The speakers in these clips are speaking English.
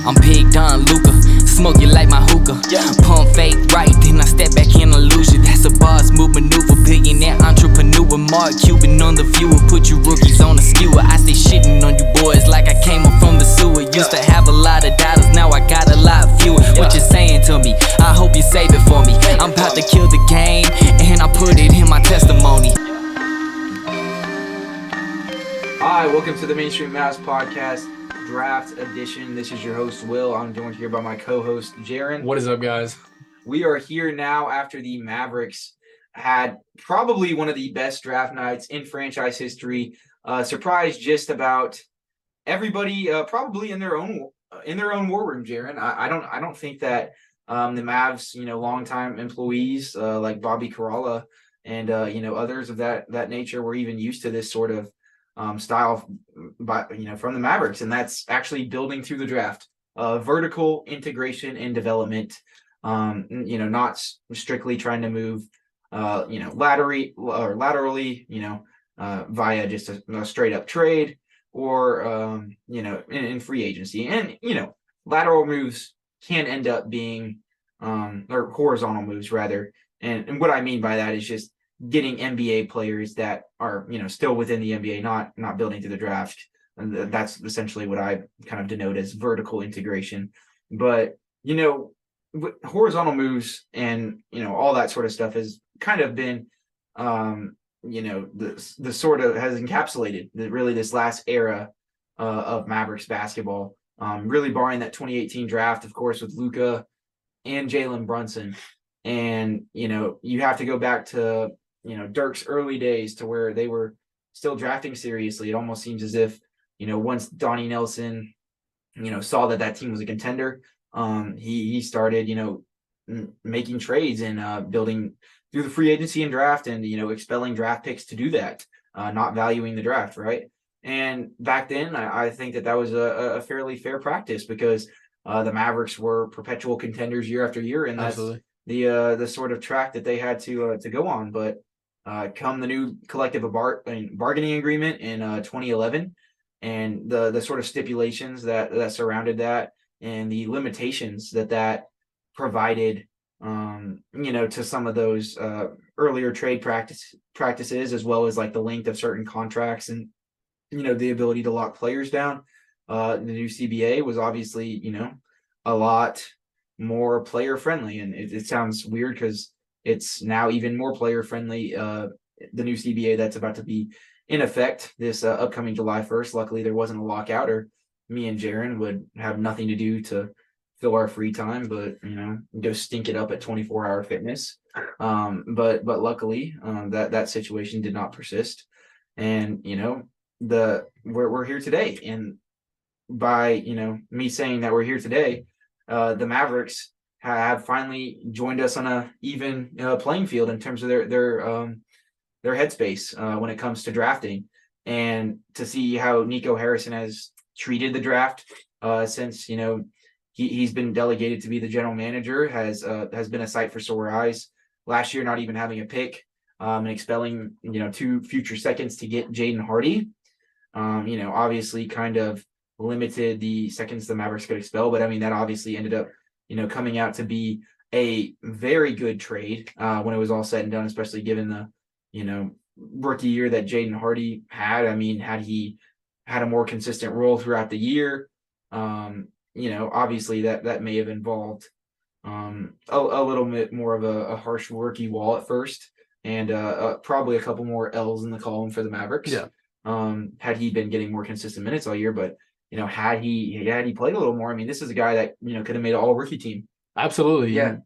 I'm Big Don Luca, smoke you like my hookah. Pump fake right, then I step back in illusion. That's a boss move maneuver, billionaire entrepreneur. Mark Cuban on the viewer, put you rookies on a skewer. I stay shitting on you boys like I came up from the sewer. Used to have a lot of dollars, now I got a lot fewer. What you saying to me? I hope you save it for me. I'm about to kill the game, and I put it in my testimony. Hi, welcome to the Mainstream Mavs Podcast Draft Edition. This is your host, Will. I'm joined here by my co-host, Jaren. What is up, guys? We are here now after the Mavericks had probably one of the best draft nights in franchise history. Surprised just about everybody, probably in their own war room, Jaren. I don't think that the Mavs, longtime employees like Bobby Karalla and others of that nature were even used to this sort of style from the Mavericks, and that's actually building through the draft, vertical integration and development, not strictly trying to move laterally via just a straight up trade or in free agency. And lateral moves can end up being or horizontal moves rather, and what I mean by that is just getting NBA players that are, still within the NBA, not building through the draft. And that's essentially what I kind of denote as vertical integration. But, horizontal moves and, all that sort of stuff has kind of been, the sort of has encapsulated really this last era of Mavericks basketball, really barring that 2018 draft, of course, with Luka and Jalen Brunson. And, you have to go back to, Dirk's early days to where they were still drafting seriously. It almost seems as if, once Donnie Nelson, saw that team was a contender, he started, making trades and building through the free agency and draft and, expelling draft picks to do that, not valuing the draft, right? And back then, I think that was a fairly fair practice because the Mavericks were perpetual contenders year after year, and that's the sort of track that they had to go on. But come the new collective bargaining agreement in 2011, and the sort of stipulations that surrounded that, and the limitations that provided, to some of those earlier trade practices, as well as like the length of certain contracts and the ability to lock players down. The new CBA was obviously a lot more player friendly, and it sounds weird because it's now even more player friendly. The new CBA that's about to be in effect this upcoming July 1st. Luckily, there wasn't a lockout, or me and Jaren would have nothing to do to fill our free time, but go stink it up at 24-hour fitness. But luckily, that situation did not persist, and we're here today. And by me saying that we're here today, the Mavericks have finally joined us on a even playing field in terms of their headspace when it comes to drafting, and to see how Nico Harrison has treated the draft since he's been delegated to be the general manager has been a sight for sore eyes. Last year, not even having a pick and expelling 2 future seconds to get Jaden Hardy, obviously kind of limited the seconds the Mavericks could expel, but I mean that obviously ended up coming out to be a very good trade when it was all said and done, especially given the rookie year that Jaden Hardy had. I mean, had he had a more consistent role throughout the year, obviously that may have involved a little bit more of a harsh rookie wall at first, and probably a couple more L's in the column for the Mavericks. Yeah. Had he been getting more consistent minutes all year, but had he played a little more, I mean, this is a guy that could have made an all-rookie team. Absolutely. Yeah.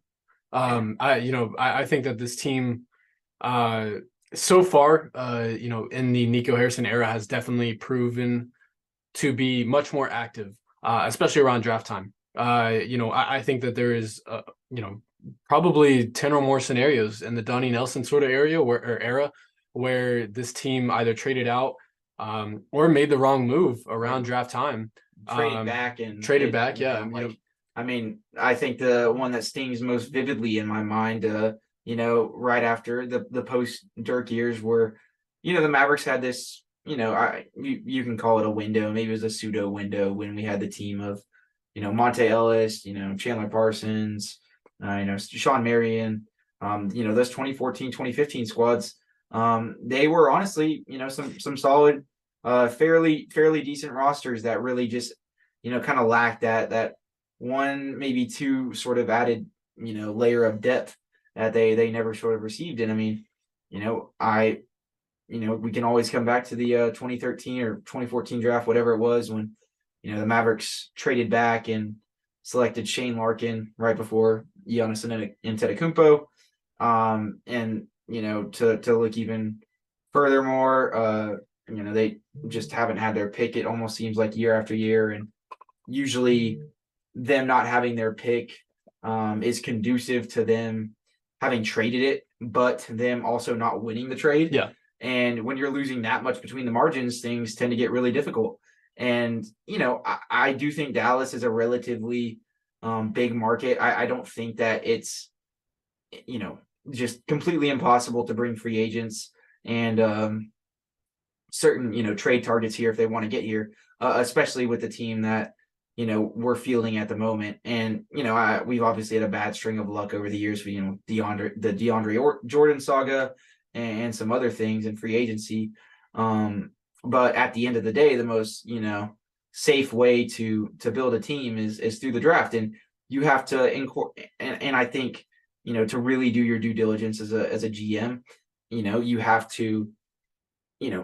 I think that this team so far, in the Nico Harrison era, has definitely proven to be much more active, especially around draft time. I think that there is probably 10 or more scenarios in the Donnie Nelson sort of era where this team either traded out or made the wrong move around draft time. Traded back. Yeah. I mean, I think the one that stings most vividly in my mind, right after the post Dirk years, where, the Mavericks had this, you can call it a window, maybe it was a pseudo window when we had the team of, Monte Ellis, Chandler Parsons, Sean Marion, those 2014, 2015 squads, they were honestly, some solid, fairly decent rosters that really just, kind of lacked that one, maybe two sort of added, layer of depth that they never sort of received. And I mean, we can always come back to the 2013 or 2014 draft, whatever it was, when, the Mavericks traded back and selected Shane Larkin right before Giannis Antetokounmpo. And, to look even furthermore, they just haven't had their pick. It almost seems like year after year. And usually them not having their pick is conducive to them having traded it, but them also not winning the trade. Yeah. And when you're losing that much between the margins, things tend to get really difficult. And, I do think Dallas is a relatively big market. I don't think that it's, just completely impossible to bring free agents and certain, trade targets here if they want to get here, especially with the team that, we're fielding at the moment. And, we've obviously had a bad string of luck over the years for, the DeAndre Jordan saga and some other things in free agency. But at the end of the day, the most, safe way to build a team is through the draft. And you have to and I think, to really do your due diligence as a GM, you have to,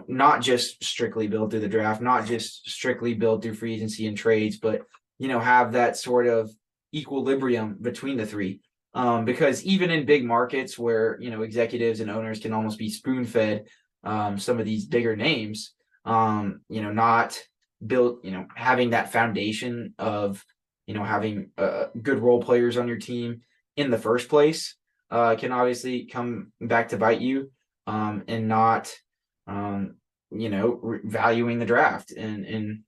not just strictly build through the draft, not just strictly build through free agency and trades, but, have that sort of equilibrium between the three. Because even in big markets where, executives and owners can almost be spoon-fed some of these bigger names, not built, having that foundation of, having good role players on your team in the first place can obviously come back to bite you, and not, valuing the draft and,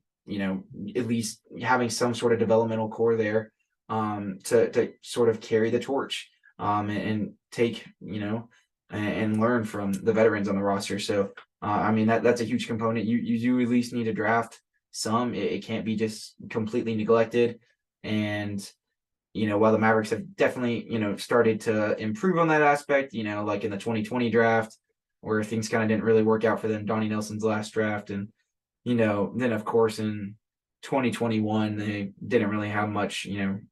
at least having some sort of developmental core there to sort of carry the torch and take, and learn from the veterans on the roster. So, that's a huge component. You do at least need to draft some. It can't be just completely neglected. And, while the Mavericks have definitely, started to improve on that aspect, like in the 2020 draft, where things kind of didn't really work out for them, Donnie Nelson's last draft. And, then of course in 2021, they didn't really have much,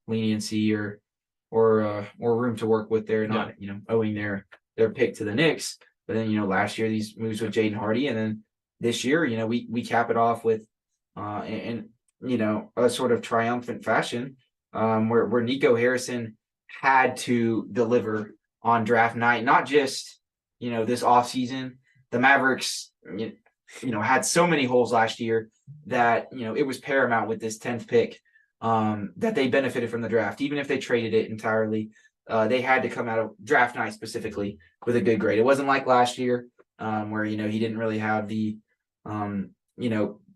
leniency or room to work with. They're not, owing their pick to the Knicks. But then, last year, these moves with Jaden Hardy, and then this year, we cap it off with, in a sort of triumphant fashion, where Nico Harrison had to deliver on draft night, not just, this offseason. The Mavericks, had so many holes last year that, it was paramount with this 10th pick that they benefited from the draft. Even if they traded it entirely, they had to come out of draft night specifically with a good grade. It wasn't like last year where, he didn't really have the,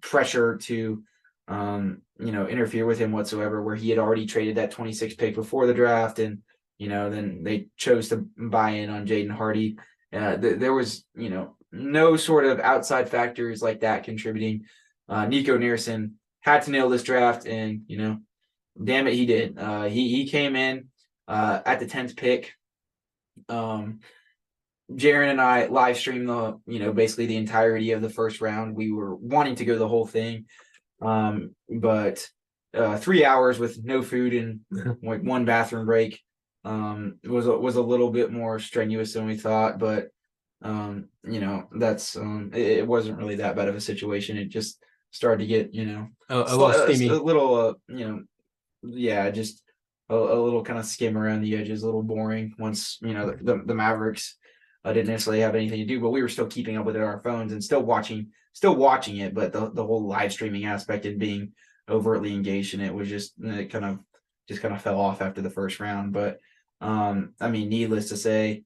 pressure to, interfere with him whatsoever, where he had already traded that 26 pick before the draft. And, then they chose to buy in on Jaden Hardy. There was, no sort of outside factors like that contributing. Nico Harrison had to nail this draft, and, damn it, he did. He came in at the 10th pick. Jaren and I live streamed basically the entirety of the first round. We were wanting to go the whole thing, but 3 hours with no food and like one bathroom break was a little bit more strenuous than we thought. But that's it wasn't really that bad of a situation. It just started to get a little steamy, a little just a little kind of skim around the edges, a little boring once the Mavericks didn't necessarily have anything to do, but we were still keeping up with it on our phones and still watching it. But the whole live streaming aspect and being overtly engaged in it was just it kind of fell off after the first round. But needless to say,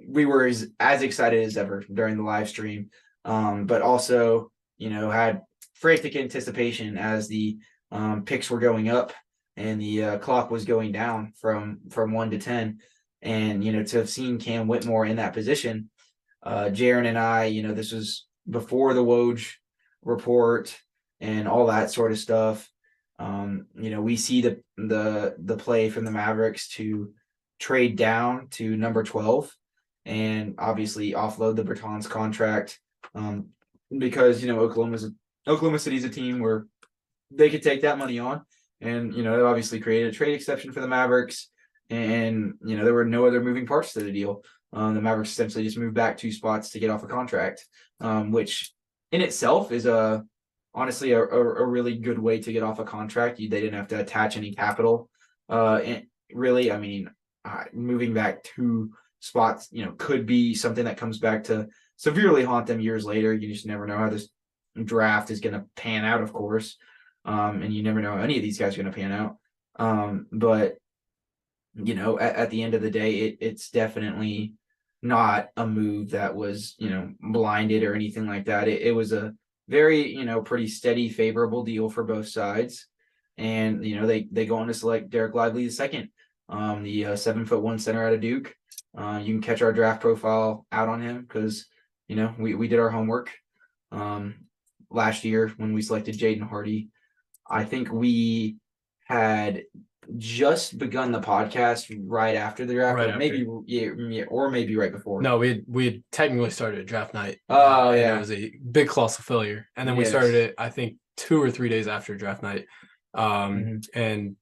we were as excited as ever during the live stream, but also had frantic anticipation as the picks were going up and the clock was going down from 1 to 10. And, to have seen Cam Whitmore in that position, Jaren and I, this was before the Woj report and all that sort of stuff. We see the play from the Mavericks to trade down to number 12 and obviously offload the Bertans contract, because Oklahoma City's a team where they could take that money on, and it obviously created a trade exception for the Mavericks, and there were no other moving parts to the deal. The Mavericks essentially just moved back 2 spots to get off a contract, which in itself is honestly a really good way to get off a contract. They didn't have to attach any capital. And really, I mean, moving back 2 spots, could be something that comes back to severely haunt them years later. You just never know how this draft is going to pan out, of course. And you never know how any of these guys are going to pan out. But at the end of the day, it's definitely not a move that was, blinded or anything like that. It was a very, pretty steady, favorable deal for both sides. And, they go on to select Dereck Lively II, the 7'1" center out of Duke. You can catch our draft profile out on him because, we did our homework last year when we selected Jaden Hardy. I think we had just begun the podcast right after the draft, Right or maybe right before. No, we had technically started at draft night. Oh, and yeah. it was a big colossal failure, and then we started it, I think, 2 or 3 days after draft night. And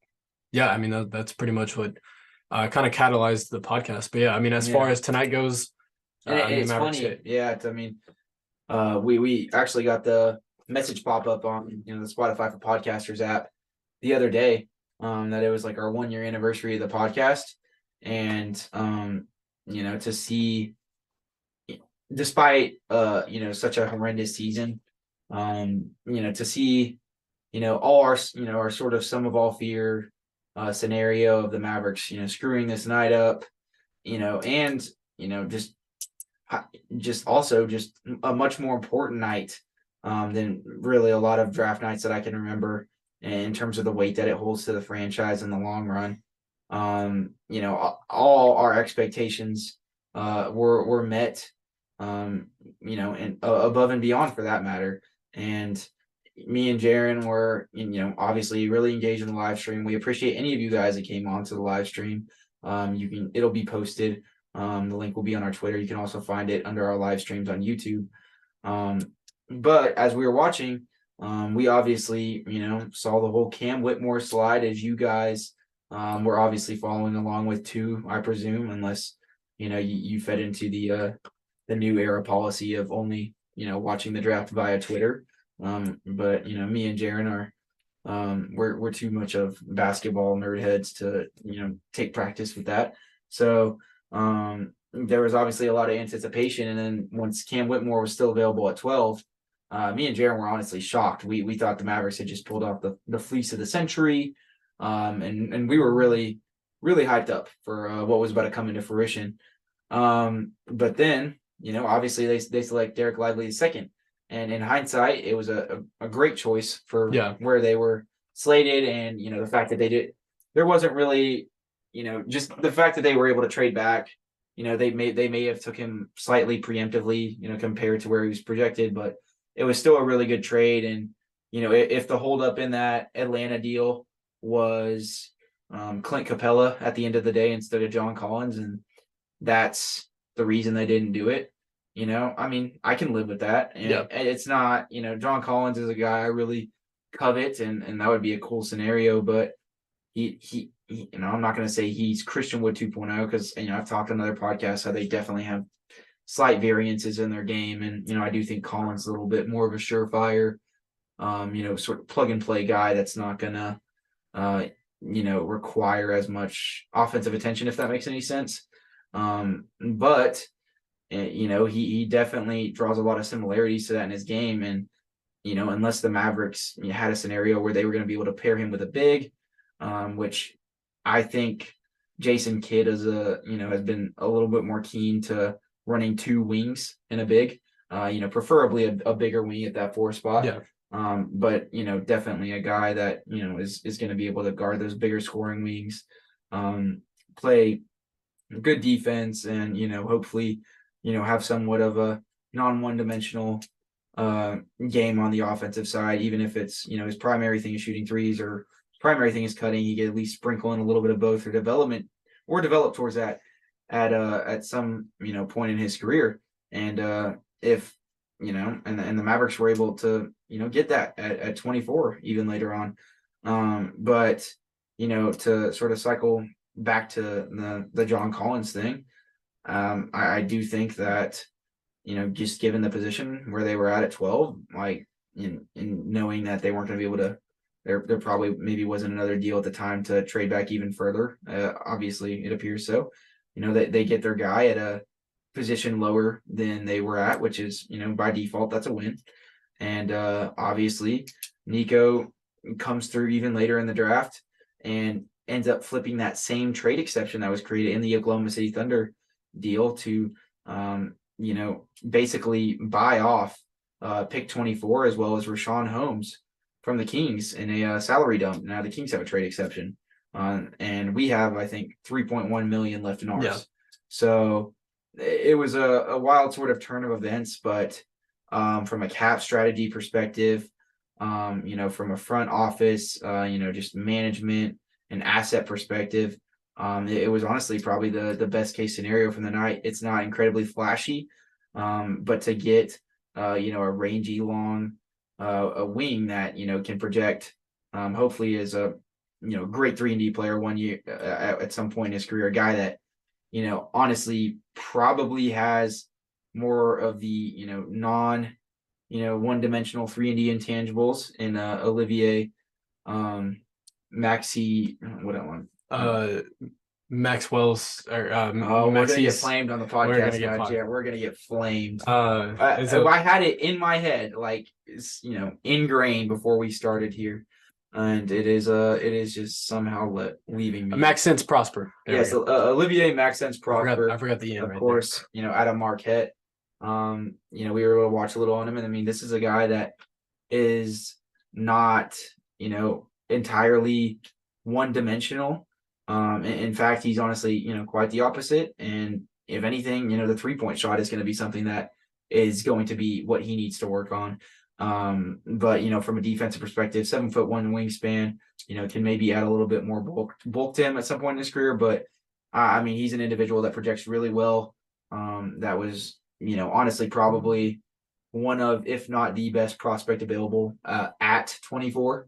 yeah, I mean that's pretty much what kind of catalyzed the podcast. But yeah, I mean, as far as tonight goes, and it's funny. Yeah, I mean, we actually got the message pop up on the Spotify for Podcasters app the other day, that it was like our 1-year anniversary of the podcast, and to see, despite such a horrendous season, to see all our sort of sum of all fear scenario of the Mavericks screwing this night up, and just also just a much more important night than really a lot of draft nights that I can remember in terms of the weight that it holds to the franchise in the long run. All our expectations were met, and above and beyond for that matter. And me and Jaren were, obviously really engaged in the live stream. We appreciate any of you guys that came on to the live stream. It'll be posted. The link will be on our Twitter. You can also find it under our live streams on YouTube. But as we were watching, we obviously, saw the whole Cam Whitmore slide, as you guys were obviously following along with too, I presume, unless, you fed into the new era policy of only, watching the draft via Twitter. But, me and Jaren are, we're too much of basketball nerd heads to, take practice with that. So, there was obviously a lot of anticipation. And then once Cam Whitmore was still available at 12, me and Jaren were honestly shocked. We thought the Mavericks had just pulled off the fleece of the century. And we were really, really hyped up for what was about to come into fruition. But then, obviously they select Dereck Lively II. And in hindsight, it was a great choice for where they were slated. And, the fact that there wasn't really, just the fact that they were able to trade back, they may have took him slightly preemptively, compared to where he was projected, but it was still a really good trade. And, if the holdup in that Atlanta deal was Clint Capella at the end of the day instead of John Collins, and that's the reason they didn't do it, I mean, I can live with that. And it's not, John Collins is a guy I really covet, and that would be a cool scenario, but he I'm not going to say he's Christian Wood 2.0, because, I've talked on other podcasts how they definitely have slight variances in their game. And, I do think Collins is a little bit more of a surefire, sort of plug and play guy that's not going to, require as much offensive attention, if that makes any sense. But, he definitely draws a lot of similarities to that in his game. And, unless the Mavericks had a scenario where they were going to be able to pair him with a big, which I think Jason Kidd has been a little bit more keen to running 2 wings in a big, preferably a bigger wing at that 4 spot. Yeah. But, definitely a guy that, is going to be able to guard those bigger scoring wings, play good defense, and, hopefully, have somewhat of a non-one-dimensional game on the offensive side, even if it's, his primary thing is shooting threes or his primary thing is cutting. He can at least sprinkle in a little bit of both or develop towards that at some, point in his career. And if, and the Mavericks were able to, get that at 24 even later on. But, to sort of cycle back to the John Collins thing, I do think that, just given the position where they were at 12, like in knowing that they weren't going to be able to, there probably maybe wasn't another deal at the time to trade back even further. Obviously, it appears so. They get their guy at a position lower than they were at, which is, by default, that's a win. And obviously, Nico comes through even later in the draft and ends up flipping that same trade exception that was created in the Oklahoma City Thunder deal to, basically buy off pick 24 as well as Richaun Holmes from the Kings in a salary dump. Now the Kings have a trade exception, and we have, I think, 3.1 million left in ours. Yeah. So it was a wild sort of turn of events, but from a cap strategy perspective, from a front office, just management and asset perspective, it was honestly probably the best case scenario from the night. It's not incredibly flashy, but to get a rangy long a wing that can project, hopefully as a great 3-and-D player 1 year at some point in his career, a guy that honestly probably has more of the non one-dimensional 3-and-D intangibles in Olivier Maxi what I want Maxwell's or we're gonna get Maxi's. flamed on the We're podcast, gonna get guys. flamed. Yeah, we're gonna get flamed. So I had it in my head, like it's ingrained before we started here, and it is just somehow leaving me. Maxence Prosper. There Yes, Olivier-Maxence Prosper. I forgot the end. Of right course, out of Marquette. We were able to watch a little on him, and I mean, this is a guy that is not entirely one-dimensional. In fact, he's honestly, quite the opposite. And if anything, the 3-point shot is going to be something that is going to be what he needs to work on. But from a defensive perspective, 7'1" wingspan, can maybe add a little bit more bulk to him at some point in his career. But I mean, he's an individual that projects really well. That was, honestly, probably one of, if not the best prospect available at 24.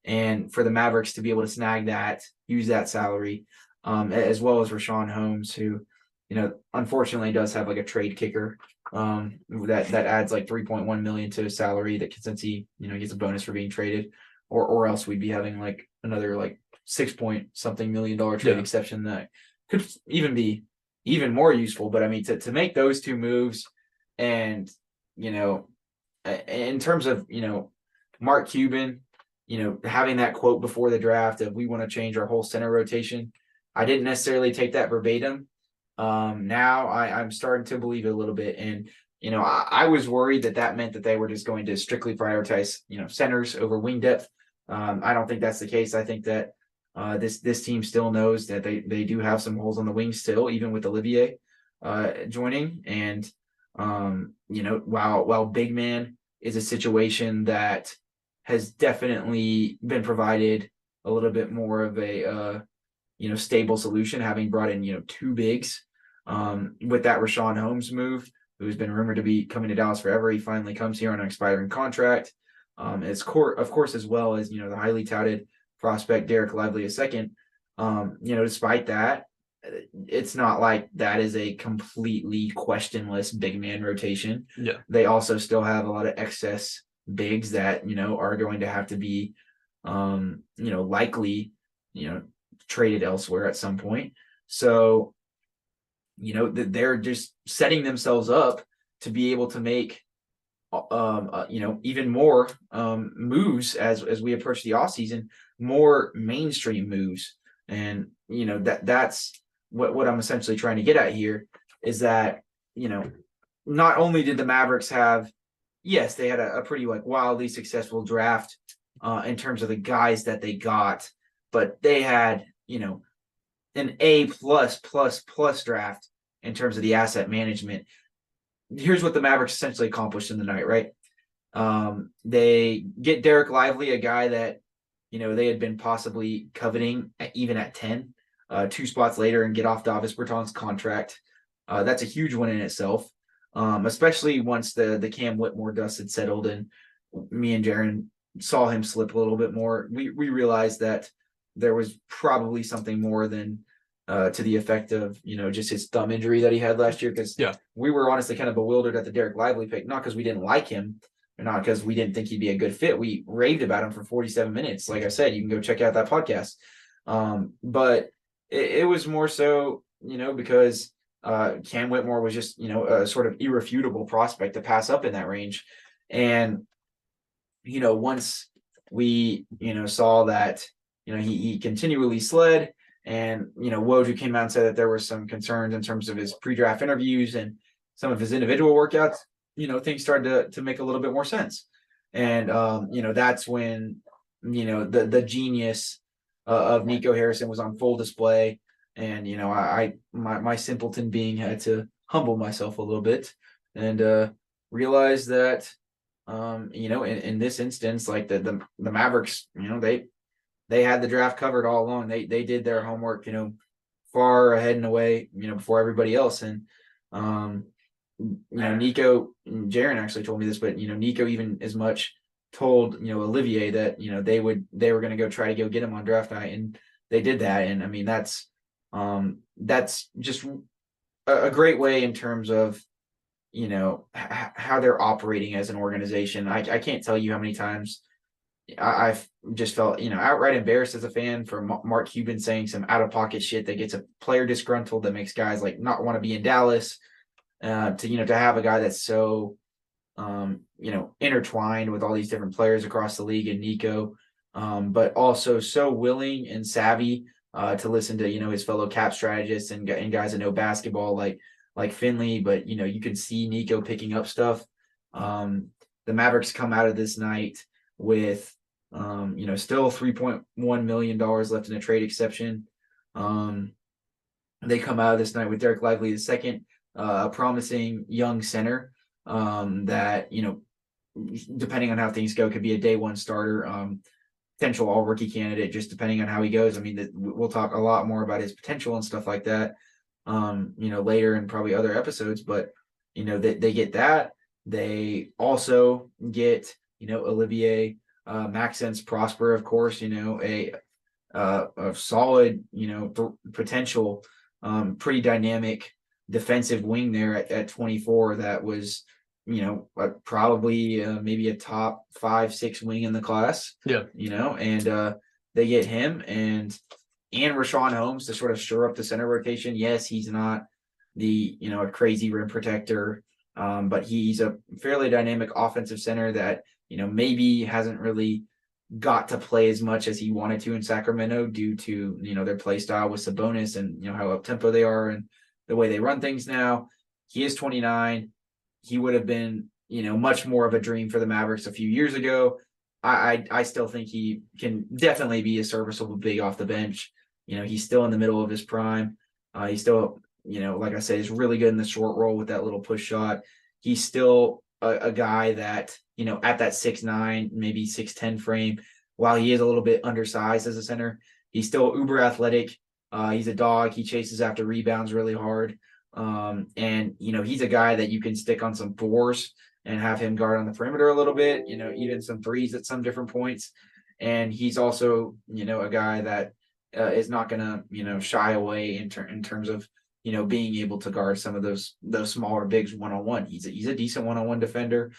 And for the Mavericks to be able to snag that, use that salary, as well as Richaun Holmes, who, unfortunately does have like a trade kicker that adds like 3.1 million to his salary that since he, gets a bonus for being traded, or else we'd be having like another like 6-point-something million trade exception that could even be even more useful. But I mean, to make those two moves and, in terms of, Mark Cuban, having that quote before the draft of we want to change our whole center rotation. I didn't necessarily take that verbatim. Now I'm starting to believe it a little bit. And, I was worried that meant that they were just going to strictly prioritize, centers over wing depth. I don't think that's the case. I think that this team still knows that they do have some holes on the wing still, even with Olivier joining. And, while big man is a situation that has definitely been provided a little bit more of a, stable solution, having brought in, 2 bigs with that Richaun Holmes move, who's been rumored to be coming to Dallas forever. He finally comes here on an expiring contract. Of course, as well as, the highly touted prospect Dereck Lively II. Despite that, it's not like that is a completely questionless big man rotation. Yeah. They also still have a lot of excess bigs that are going to have to be likely traded elsewhere at some point. So they're just setting themselves up to be able to make even more moves as we approach the offseason, more mainstream moves. And that's what I'm essentially trying to get at here is that not only did the Mavericks have, yes, they had a pretty wildly successful draft in terms of the guys that they got, but they had, an A++ draft in terms of the asset management. Here's what the Mavericks essentially accomplished in the night, right? They get Dereck Lively, a guy that, they had been possibly coveting even at 10, 2 spots later, and get off Davis Bertans' contract. That's a huge win in itself, especially once the Cam Whitmore dust had settled and me and Jaren saw him slip a little bit more. We realized that there was probably something more than to the effect of, just his thumb injury that he had last year. Because we were honestly kind of bewildered at the Dereck Lively pick, not because we didn't like him, or not because we didn't think he'd be a good fit. We raved about him for 47 minutes. Like I said, you can go check out that podcast. But it was more so, because Cam Whitmore was just, a sort of irrefutable prospect to pass up in that range. And, once we, saw that, he continually sled, and, Woj came out and said that there were some concerns in terms of his pre-draft interviews and some of his individual workouts, things started to make a little bit more sense. And, that's when, the genius of Nico Harrison was on full display. And, my simpleton being had to humble myself a little bit and realize that, in this instance, like the Mavericks, they had the draft covered all along. They did their homework, far ahead and away, before everybody else. And, Nico, Jaren actually told me this, but, Nico even as much told, Olivier that, they were going to go try to go get him on draft night, and they did that. And I mean, that's just a great way in terms of, how they're operating as an organization. I can't tell you how many times I've just felt, outright embarrassed as a fan for Mark Cuban saying some out of pocket shit that gets a player disgruntled, that makes guys like not want to be in Dallas, to have a guy that's so, intertwined with all these different players across the league and Nico, but also so willing and savvy to listen to, his fellow cap strategists and guys that know basketball like Finley. But, you can see Nico picking up stuff. The Mavericks come out of this night with, still $3.1 million left in a trade exception. They come out of this night with Dereck Lively, the second promising young center that, depending on how things go, could be a day one starter, potential all rookie candidate, just depending on how he goes. I mean, we'll talk a lot more about his potential and stuff like that, later in probably other episodes. But, they get that. They also get, Olivier-Maxence Prosper, of course, a solid, potential, pretty dynamic defensive wing there at 24 that was, probably maybe a top 5-6 wing in the class. Yeah. And they get him and Richaun Holmes to sort of shore up the center rotation. Yes, he's not the, a crazy rim protector, but he's a fairly dynamic offensive center that, maybe hasn't really got to play as much as he wanted to in Sacramento due to, their play style with Sabonis and, how up-tempo they are and the way they run things now. He is 29. He would have been, much more of a dream for the Mavericks a few years ago. I still think he can definitely be a serviceable big off the bench. He's still in the middle of his prime. He's still, like I said, he's really good in the short roll with that little push shot. He's still a guy that, at that 6'9", maybe 6'10" frame, while he is a little bit undersized as a center, he's still uber athletic. He's a dog. He chases after rebounds really hard. And, he's a guy that you can stick on some fours and have him guard on the perimeter a little bit, even some threes at some different points. And he's also, a guy that is not going to, shy away in terms of, being able to guard some of those smaller bigs one-on-one. He's a decent one-on-one defender.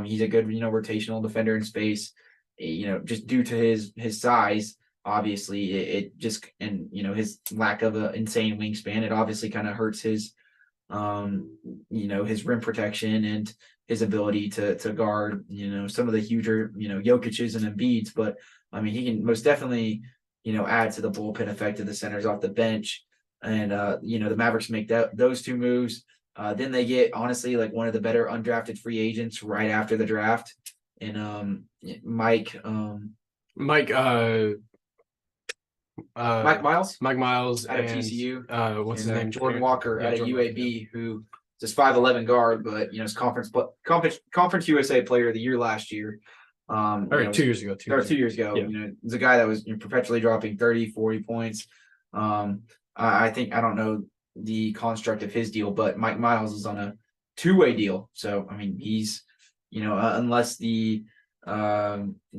He's a good, rotational defender in space, just due to his size. Obviously it just, and, his lack of an insane wingspan, it obviously kind of hurts his, his rim protection and his ability to guard, some of the huger, Jokic's and Embiid's. But I mean, he can most definitely, add to the bullpen effect of the centers off the bench. And, the Mavericks make those two moves. Then they get, honestly, like one of the better undrafted free agents right after the draft. And Mike Miles Mike Miles out of and TCU, what's his and name? Jordan Walker out of Jordan UAB, Walker, who this 5'11" guard, but he's conference USA player of the year last year. Or 2 years ago. 2 years ago. Yeah. He's a guy that was perpetually dropping 30, 40 points. I think, I don't know the construct of his deal, but Mike Miles is on a 2-way deal. So, I mean, he's, unless the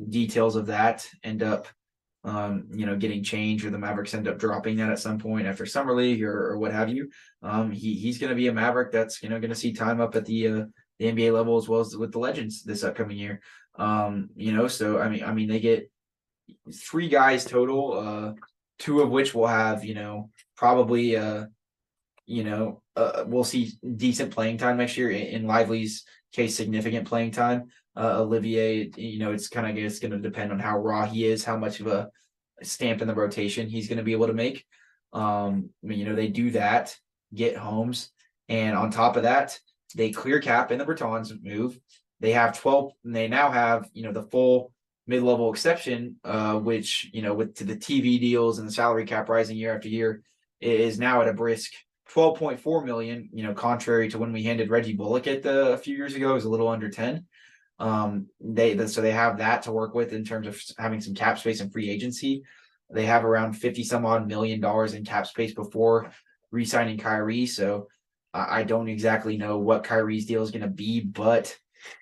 details of that end up, getting changed, or the Mavericks end up dropping that at some point after summer league or what have you, he's going to be a Maverick that's, going to see time up at the NBA level, as well as with the Legends this upcoming year. So, I mean, they get 3 guys total, 2 of which will have, probably, we'll see decent playing time next year. In Lively's case, significant playing time. Olivier, it's going to depend on how raw he is, how much of a stamp in the rotation he's going to be able to make. They do that, get Holmes, and on top of that, they clear cap in the Bertans move. They have 12, and they now have, the full mid-level exception, which, with the TV deals and the salary cap rising year after year, is now at a brisk $12.4 million, contrary to when we handed Reggie Bullock a few years ago, it was a little under 10. So they have that to work with in terms of having some cap space and free agency. They have around 50 some odd $50 million in cap space before re-signing Kyrie. So I don't exactly know what Kyrie's deal is going to be, but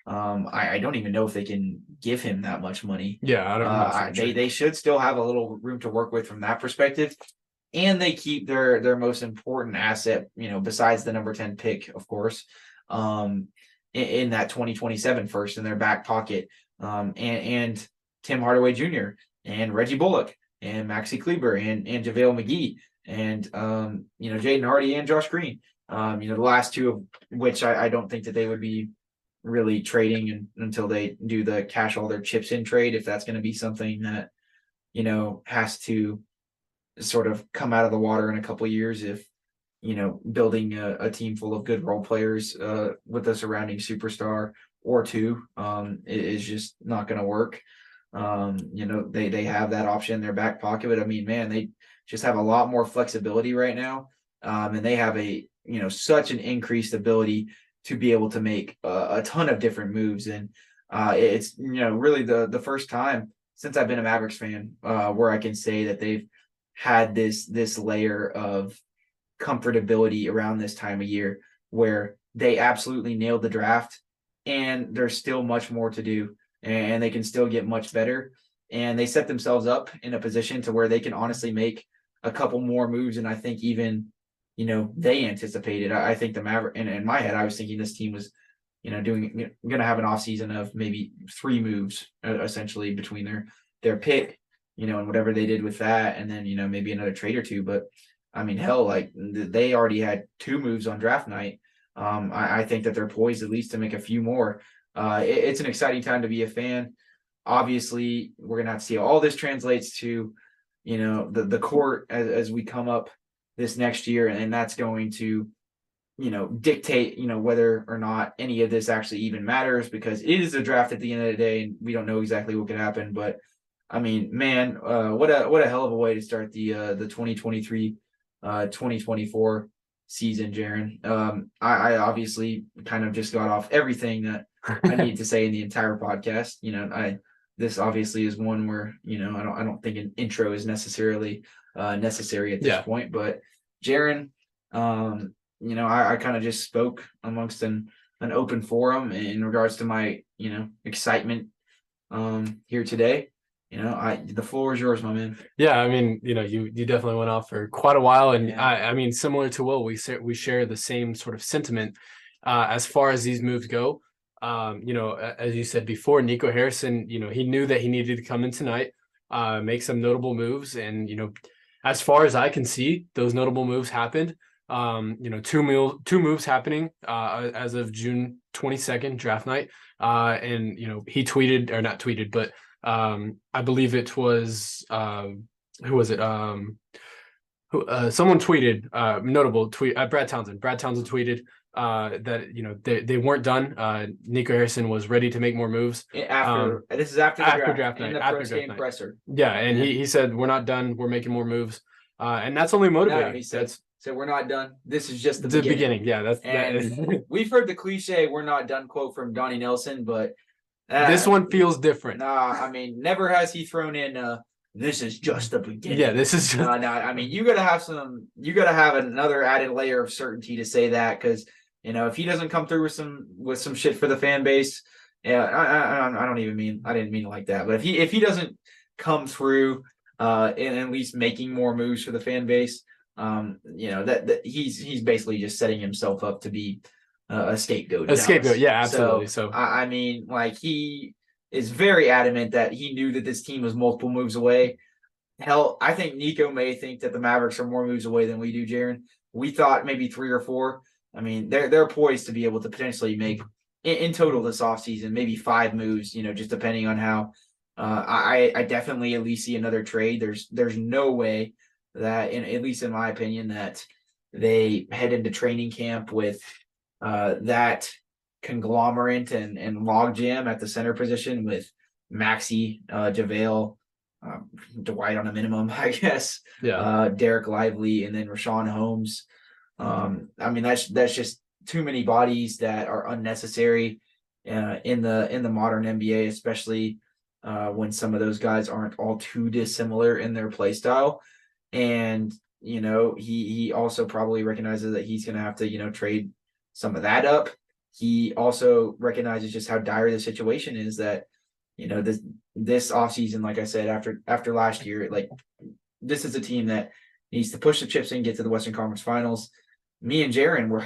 I don't even know if they can give him that much money. Yeah, I don't know. They should still have a little room to work with from that perspective. And they keep their most important asset, besides the number 10 pick, of course, in that 2027 first in their back pocket. And Tim Hardaway Jr. and Reggie Bullock and Maxi Kleber and JaVale McGee and Jaden Hardy and Josh Green. The last 2 of which I don't think that they would be really trading until they do the cash all their chips in trade, if that's going to be something that has to sort of come out of the water in a couple of years, if building a team full of good role players with a surrounding superstar or 2 is just not going to work. They have that option in their back pocket, but I mean, man, they just have a lot more flexibility right now, and they have a such an increased ability to be able to make a ton of different moves. And it's really the first time since I've been a Mavericks fan where I can say that they've had this layer of comfortability around this time of year, where they absolutely nailed the draft, and there's still much more to do, and they can still get much better, and they set themselves up in a position to where they can honestly make a couple more moves. And I think even they anticipated. I think the Maverick, and in my head, I was thinking this team was, going to have an offseason of maybe 3 moves, essentially, between their pick, and whatever they did with that, and then, maybe another trade or 2. But I mean, hell, like they already had 2 moves on draft night. I think that they're poised at least to make a few more. It's an exciting time to be a fan. Obviously, we're going to have to see how all this translates to, the court as we come up this next year, and that's going to dictate whether or not any of this actually even matters, because it is a draft at the end of the day, and we don't know exactly what could happen. But I mean, man, what a hell of a way to start the 2023-2024 season, Jaren. I obviously kind of just got off everything that I need to say in the entire podcast. This obviously is one where I don't think an intro is necessarily necessary at this point. But Jaren, I kind of just spoke amongst an open forum in regards to my excitement here today. The floor is yours, my man. Yeah, I mean, you definitely went off for quite a while, and I mean, similar to Will, we share the same sort of sentiment as far as these moves go. As you said before, Nico Harrison, he knew that he needed to come in tonight, make some notable moves, and as far as I can see, those notable moves happened. 2 moves happening as of June 22nd, draft night, and he tweeted, or not tweeted, but I believe it was who was it? Someone tweeted, notable tweet, Brad Townsend. Brad Townsend tweeted that they weren't done. Nico Harrison was ready to make more moves. This is after the draft night, in the after first game night. presser. Yeah, and he said, we're not done, we're making more moves, and that's only motivating. No, he said said we're not done. This is just the beginning. Yeah, that is. We've heard the cliche "we're not done" quote from Donnie Nelson, but this one feels different. Nah, I mean, never has he thrown in this is just the beginning. Yeah, this is just no. I mean, you gotta have another added layer of certainty to say that, because if he doesn't come through with some shit for the fan base, yeah, I didn't mean it like that, but if he doesn't come through in at least making more moves for the fan base, that he's basically just setting himself up to be a scapegoat. Yeah, absolutely. So I mean, like, he is very adamant that he knew that this team was multiple moves away. Hell, I think Nico may think that the Mavericks are more moves away than we do, Jaren. We thought maybe 3 or 4. I mean, they're poised to be able to potentially make in total this offseason maybe 5 moves, just depending on how. I definitely at least see another trade. There's no way that, at least in my opinion, that they head into training camp with that conglomerate and logjam at the center position with Maxey, JaVale, Dwight on a minimum, I guess. Yeah. Dereck Lively, and then Richaun Holmes. I mean, that's just too many bodies that are unnecessary in the modern NBA, especially when some of those guys aren't all too dissimilar in their play style. And he also probably recognizes that he's going to have to trade some of that up. He also recognizes just how dire the situation is, that this offseason, like I said, after last year, like, this is a team that needs to push the chips in, get to the Western Conference Finals. Me and Jaren were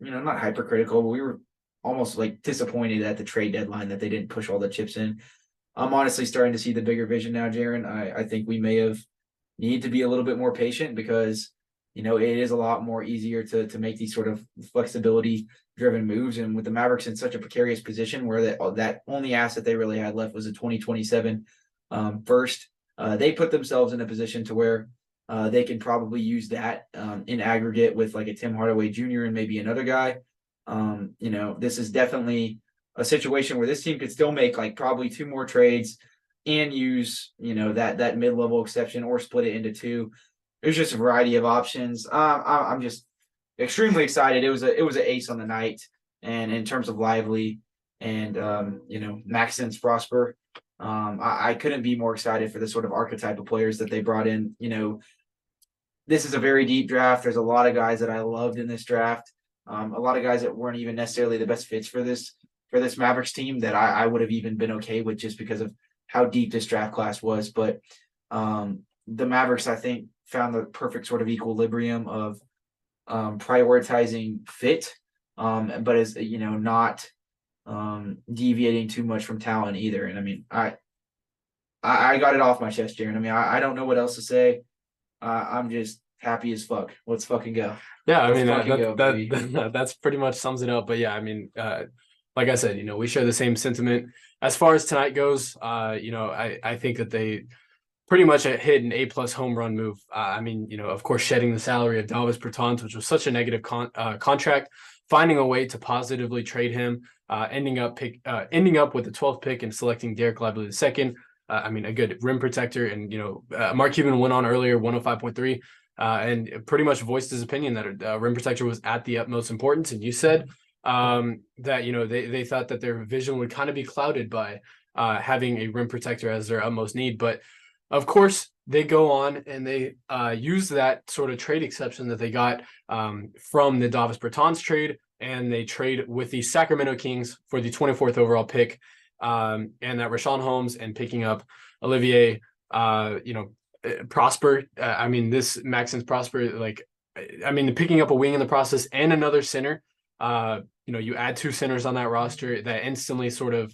not hypercritical, but we were almost like disappointed at the trade deadline that they didn't push all the chips in. I'm honestly starting to see the bigger vision now, Jaren. I think we may have need to be a little bit more patient, because it is a lot more easier to make these sort of flexibility driven moves. And with the Mavericks in such a precarious position where that only asset they really had left was a 2027 first, they put themselves in a position to where they can probably use that in aggregate with like a Tim Hardaway Jr. and maybe another guy. This is definitely a situation where this team could still make like probably 2 more trades and use, that mid-level exception, or split it into 2. There's just a variety of options. I'm just extremely excited. It was an ace on the night, and in terms of Lively and Maxence Prosper, I couldn't be more excited for the sort of archetype of players that they brought in. This is a very deep draft. There's a lot of guys that I loved in this draft. A lot of guys that weren't even necessarily the best fits for this Mavericks team that I would have even been okay with, just because of how deep this draft class was. But the Mavericks, I think, found the perfect sort of equilibrium of prioritizing fit, but as not deviating too much from talent either. And I mean, I got it off my chest, Jaren. I mean, I don't know what else to say. I'm just happy as fuck. Let's fucking go. Yeah, I mean, that's pretty much sums it up. But yeah, I mean, like I said, we share the same sentiment as far as tonight goes. I think that they pretty much hit an A+ home run move. I mean, of course, shedding the salary of Davis Bertans, which was such a negative contract, finding a way to positively trade him, ending up with the 12th pick and selecting Dereck Lively II. I mean, a good rim protector. And, Mark Cuban went on earlier, 105.3, and pretty much voiced his opinion that rim protector was at the utmost importance. And you said that, they thought that their vision would kind of be clouded by having a rim protector as their utmost need. But of course, they go on and they use that sort of trade exception that they got from the Davis Bertans trade, and they trade with the Sacramento Kings for the 24th overall pick, and that Richaun Holmes, and picking up Olivier, Prosper. I mean, this Maxence Prosper, picking up a wing in the process and another center. You add 2 centers on that roster, that instantly sort of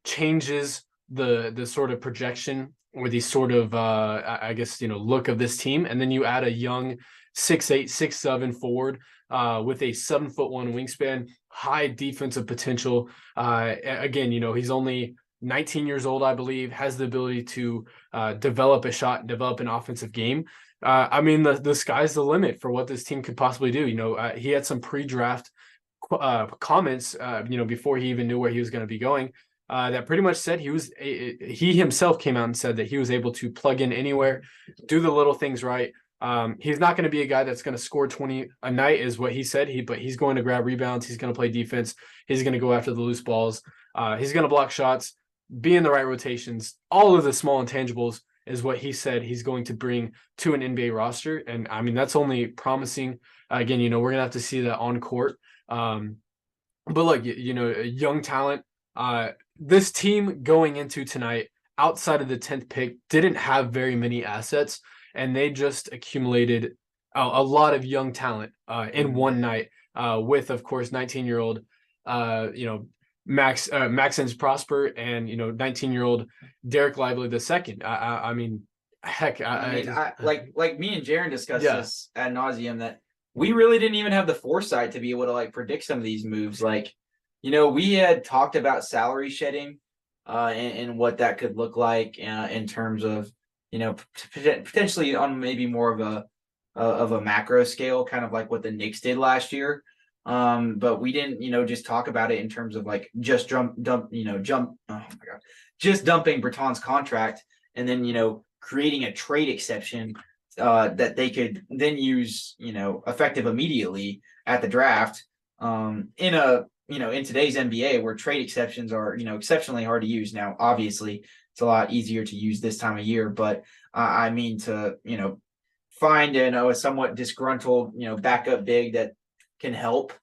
changes the sort of projection, or the sort of look of this team. And then you add a young 6'8", 6'7" forward with a 7'1" wingspan, high defensive potential. Again, he's only 19 years old, I believe, has the ability to develop a shot and develop an offensive game. I mean, the sky's the limit for what this team could possibly do. He had some pre-draft comments, before he even knew where he was going to be going, that pretty much said he himself came out and said that he was able to plug in anywhere, do the little things right, He's not going to be a guy that's going to score 20 a night, is what he said. But he's going to grab rebounds. He's going to play defense. He's going to go after the loose balls. He's going to block shots, be in the right rotations. All of the small intangibles is what he said he's going to bring to an NBA roster. And I mean, that's only promising. Again, we're going to have to see that on court. But look, a young talent. This team going into tonight, outside of the 10th pick, didn't have very many assets, and they just accumulated a lot of young talent in one night with, of course, 19-year-old, Maxence Prosper and, 19-year-old Dereck Lively II. I mean, heck. Like me and Jaren discussed this ad nauseum, that we really didn't even have the foresight to be able to like predict some of these moves. Like, we had talked about salary shedding and what that could look like in terms of, potentially on maybe more of a macro scale, kind of like what the Knicks did last year. But we didn't, just talk about it in terms of like just dumping Bertans' contract and then, creating a trade exception that they could then use, effective immediately at the draft in today's NBA, where trade exceptions are, exceptionally hard to use. Now, obviously, it's a lot easier to use this time of year, but I mean to, find a somewhat disgruntled, backup big that can help.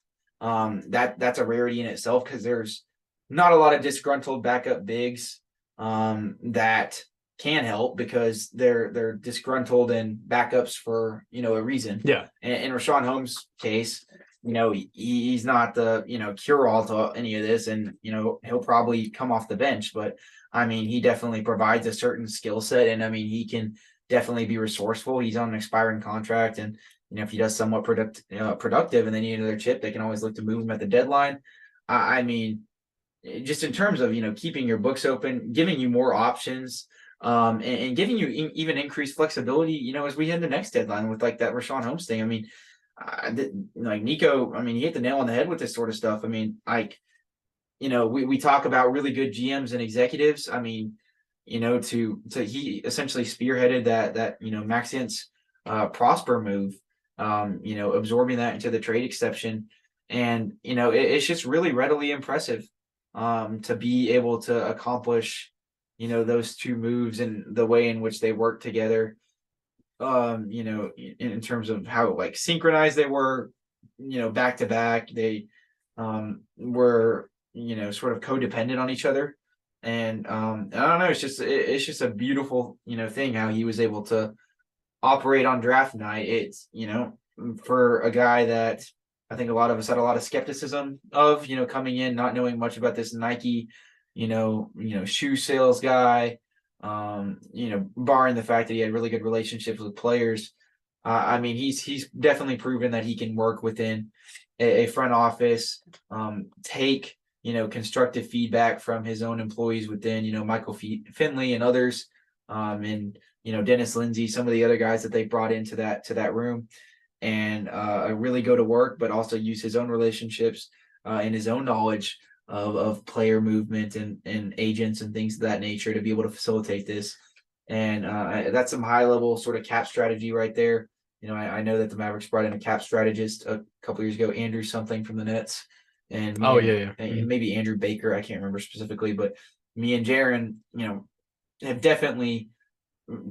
That's a rarity in itself, because there's not a lot of disgruntled backup bigs that can help, because they're disgruntled and backups for, a reason. Yeah. In Richaun Holmes' case, he's not the, cure-all to any of this, and, he'll probably come off the bench, but I mean, he definitely provides a certain skill set, and I mean, he can definitely be resourceful. He's on an expiring contract, and, if he does somewhat productive and they need another chip, they can always look to move him at the deadline. I mean, just in terms of, keeping your books open, giving you more options, and giving you even increased flexibility, as we hit the next deadline with like that Richaun Holmes thing. I mean, like Nico, I mean, he hit the nail on the head with this sort of stuff. I mean, like, we talk about really good GMs and executives. I mean, he essentially spearheaded that Maxence Prosper move, absorbing that into the trade exception. And, it's just really readily impressive to be able to accomplish, those two moves and the way in which they work together. In terms of how like synchronized they were, back to back, they were, sort of codependent on each other. And I don't know, it's just a beautiful, thing how he was able to operate on draft night. It's, for a guy that I think a lot of us had a lot of skepticism of, coming in, not knowing much about this Nike, shoe sales guy, barring the fact that he had really good relationships with players. I mean, he's definitely proven that he can work within a front office, take, constructive feedback from his own employees within, Michael Finley and others, and, Dennis Lindsay, some of the other guys that they brought into that room, and really go to work, but also use his own relationships and his own knowledge of player movement and agents and things of that nature to be able to facilitate this. And that's some high level sort of cap strategy right there. I know that the Mavericks brought in a cap strategist a couple years ago, Andrew something from the Nets. And and maybe Andrew Baker, I can't remember specifically, but me and Jaren, have definitely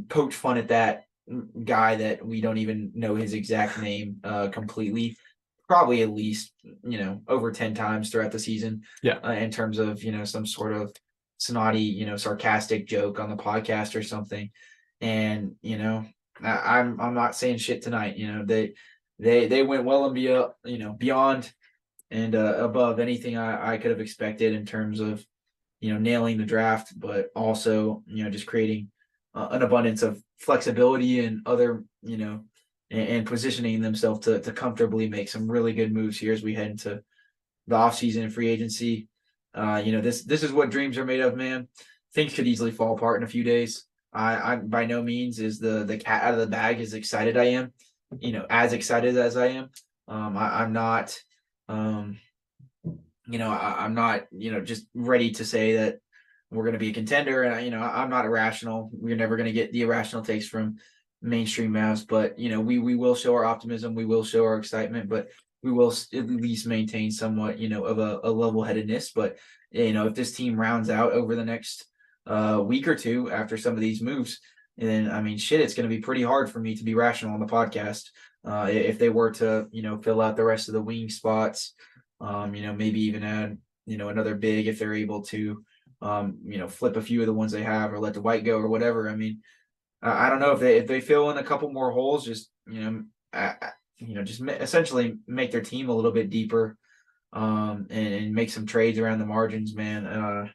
poked fun at that guy that we don't even know his exact name completely, probably at least over 10 times throughout the season, in terms of some sort of snotty sarcastic joke on the podcast or something. And I'm not saying shit tonight. They went well and beyond and above anything I could have expected in terms of nailing the draft, but also just creating an abundance of flexibility and other and positioning themselves to comfortably make some really good moves here as we head into the offseason and free agency. This is what dreams are made of, man. Things could easily fall apart in a few days. I by no means is the cat out of the bag as excited I am, as excited as I am. I'm not, I'm not, just ready to say that we're going to be a contender. And, I'm not irrational. We're never going to get the irrational takes from mainstream Mavs, but we will show our optimism, we will show our excitement, but we will at least maintain somewhat of a level-headedness. But if this team rounds out over the next week or two after some of these moves, then I mean shit, it's going to be pretty hard for me to be rational on the podcast if they were to fill out the rest of the wing spots, maybe even add another big if they're able to flip a few of the ones they have or let the white go or whatever. I mean, I don't know if they fill in a couple more holes, just essentially make their team a little bit deeper, and make some trades around the margins, man.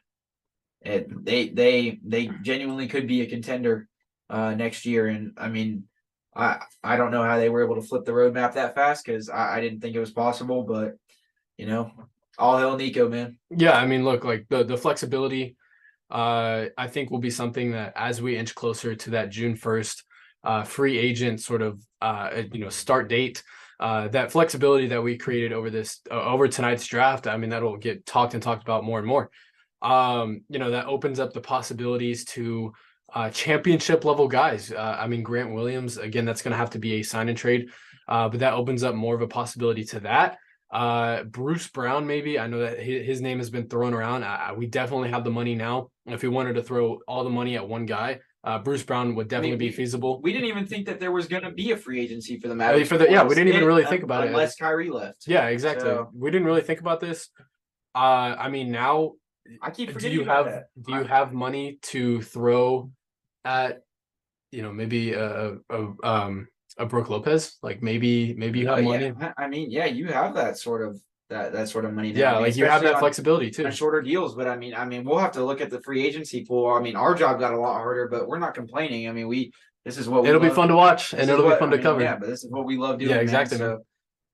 They genuinely could be a contender next year, and I mean, I don't know how they were able to flip the roadmap that fast because I didn't think it was possible, but all hail Nico, man. Yeah, I mean, look, like the flexibility. I think will be something that as we inch closer to that June 1st free agent sort of start date, that flexibility that we created over tonight's draft, I mean, that'll get talked about more and more. That opens up the possibilities to championship level guys. I mean, Grant Williams, again, that's going to have to be a sign and trade, but that opens up more of a possibility to that. Bruce Brown, maybe. I know that his name has been thrown around. We definitely have the money now. If we wanted to throw all the money at one guy, Bruce Brown would definitely be feasible. We didn't even think that there was going to be a free agency for the Mavericks. We didn't even really think about it unless Kyrie left. Yeah, exactly. So, we didn't really think about this. I mean, now I keep forgetting about that. Do you have money to throw at maybe a Brook Lopez? Like maybe you have money. I mean, yeah, you have that sort of money now. Yeah, I mean, like you have that flexibility too. On shorter deals, but I mean, we'll have to look at the free agency pool. I mean, our job got a lot harder, but we're not complaining. I mean, this is what it'll be fun to watch and it'll be fun to cover. Yeah, but this is what we love doing. Yeah, exactly. Man.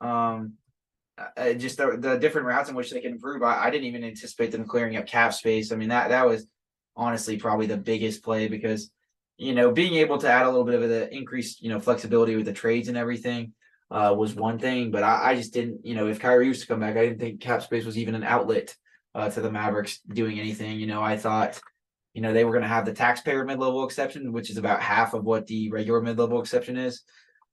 So, just the different routes in which they can improve. I didn't even anticipate them clearing up cap space. I mean, that was honestly probably the biggest play because being able to add a little bit of the increased flexibility with the trades and everything was one thing, but I just didn't if Kyrie was to come back, I didn't think cap space was even an outlet to the Mavericks doing anything. I thought they were going to have the taxpayer mid-level exception, which is about half of what the regular mid-level exception is.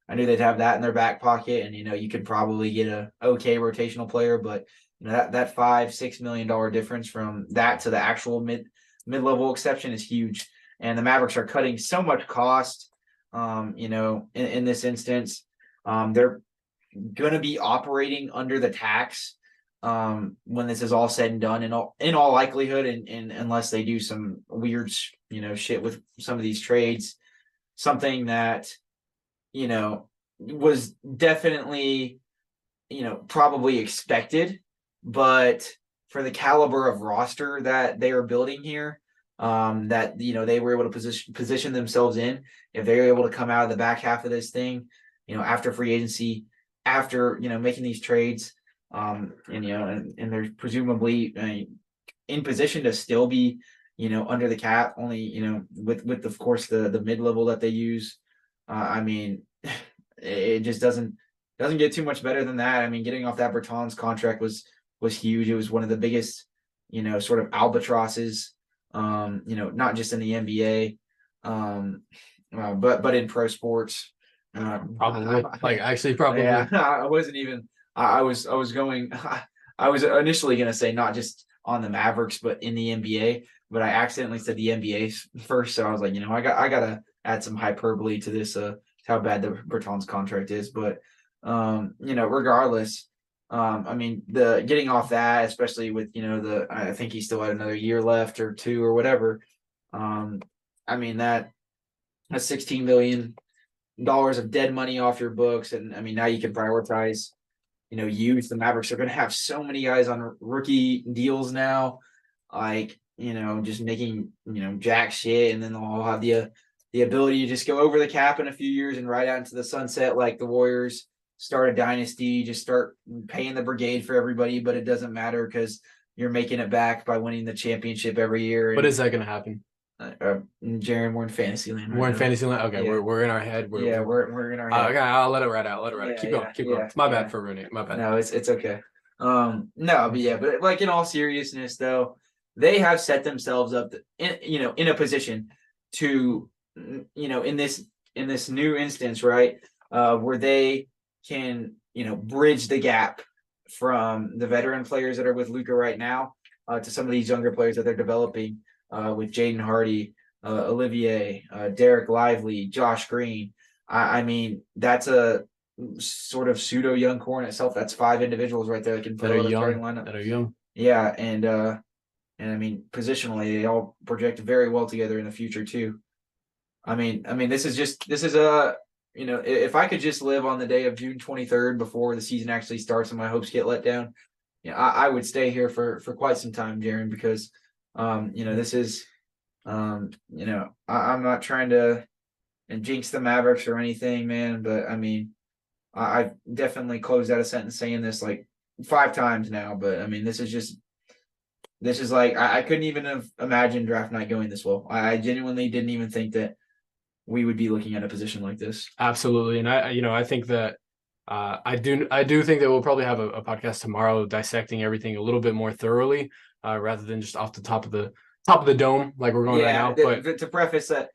I knew they'd have that in their back pocket, and you could probably get a okay rotational player, but that $5-6 million difference from that to the actual mid-level exception is huge, and the Mavericks are cutting so much cost. In this instance, they're going to be operating under the tax when this is all said and done, in all likelihood, and unless they do some weird shit with some of these trades, something that was definitely, probably expected, but for the caliber of roster that they are building here, that, they were able to position themselves in, if they're able to come out of the back half of this thing, after free agency, after, making these trades, and they're presumably in position to still be, under the cap, only, with of course the mid-level that they use. I mean, it just doesn't get too much better than that. I mean, getting off that Bertans contract was huge. It was one of the biggest, sort of albatrosses, not just in the NBA, but in pro sports. Probably. Yeah, I wasn't even. I was going. I was initially going to say not just on the Mavericks, but in the NBA. But I accidentally said the NBA first, so I was like, I gotta add some hyperbole to this. How bad the Bertans contract is, but regardless, I mean, the getting off that, especially with I think he still had another year left or two or whatever. I mean that's $16 million of dead money off your books, and I mean now you can prioritize youth. The Mavericks are going to have so many guys on rookie deals now, like just making jack shit, and then they'll all have the ability to just go over the cap in a few years and ride out into the sunset like the Warriors, start a dynasty, just start paying the brigade for everybody, but it doesn't matter because you're making it back by winning the championship every year. But is that going to happen? Jaren, we're in fantasy land. We're in fantasy land. Okay, yeah. we're in our head. We're in our head. Okay, I'll let it ride out. Keep going. My bad for ruining it. My bad. No, it's okay. But like in all seriousness, though, they have set themselves up in a position to in this new instance, right, where they can, bridge the gap from the veteran players that are with Luka right now to some of these younger players that they're developing with Jaden Hardy, Olivier, Dereck Lively, Josh Green. I mean, that's a sort of pseudo young core in itself. That's 5 individuals right there that can fill out a starting lineup. That are young. Yeah, and I mean, positionally, they all project very well together in the future too. I mean, this is a, if I could just live on the day of June 23rd before the season actually starts and my hopes get let down, I would stay here for quite some time, Jaren, because, this is, I'm not trying to jinx the Mavericks or anything, man, but I mean, I've definitely closed out a sentence saying this like 5 times now, but I mean, this is like, I couldn't even have imagined draft night going this well. I genuinely didn't even think that we would be looking at a position like this. Absolutely. And I think that I do think that we'll probably have a podcast tomorrow dissecting everything a little bit more thoroughly, rather than just off the top of the dome like we're going right now. But to preface that,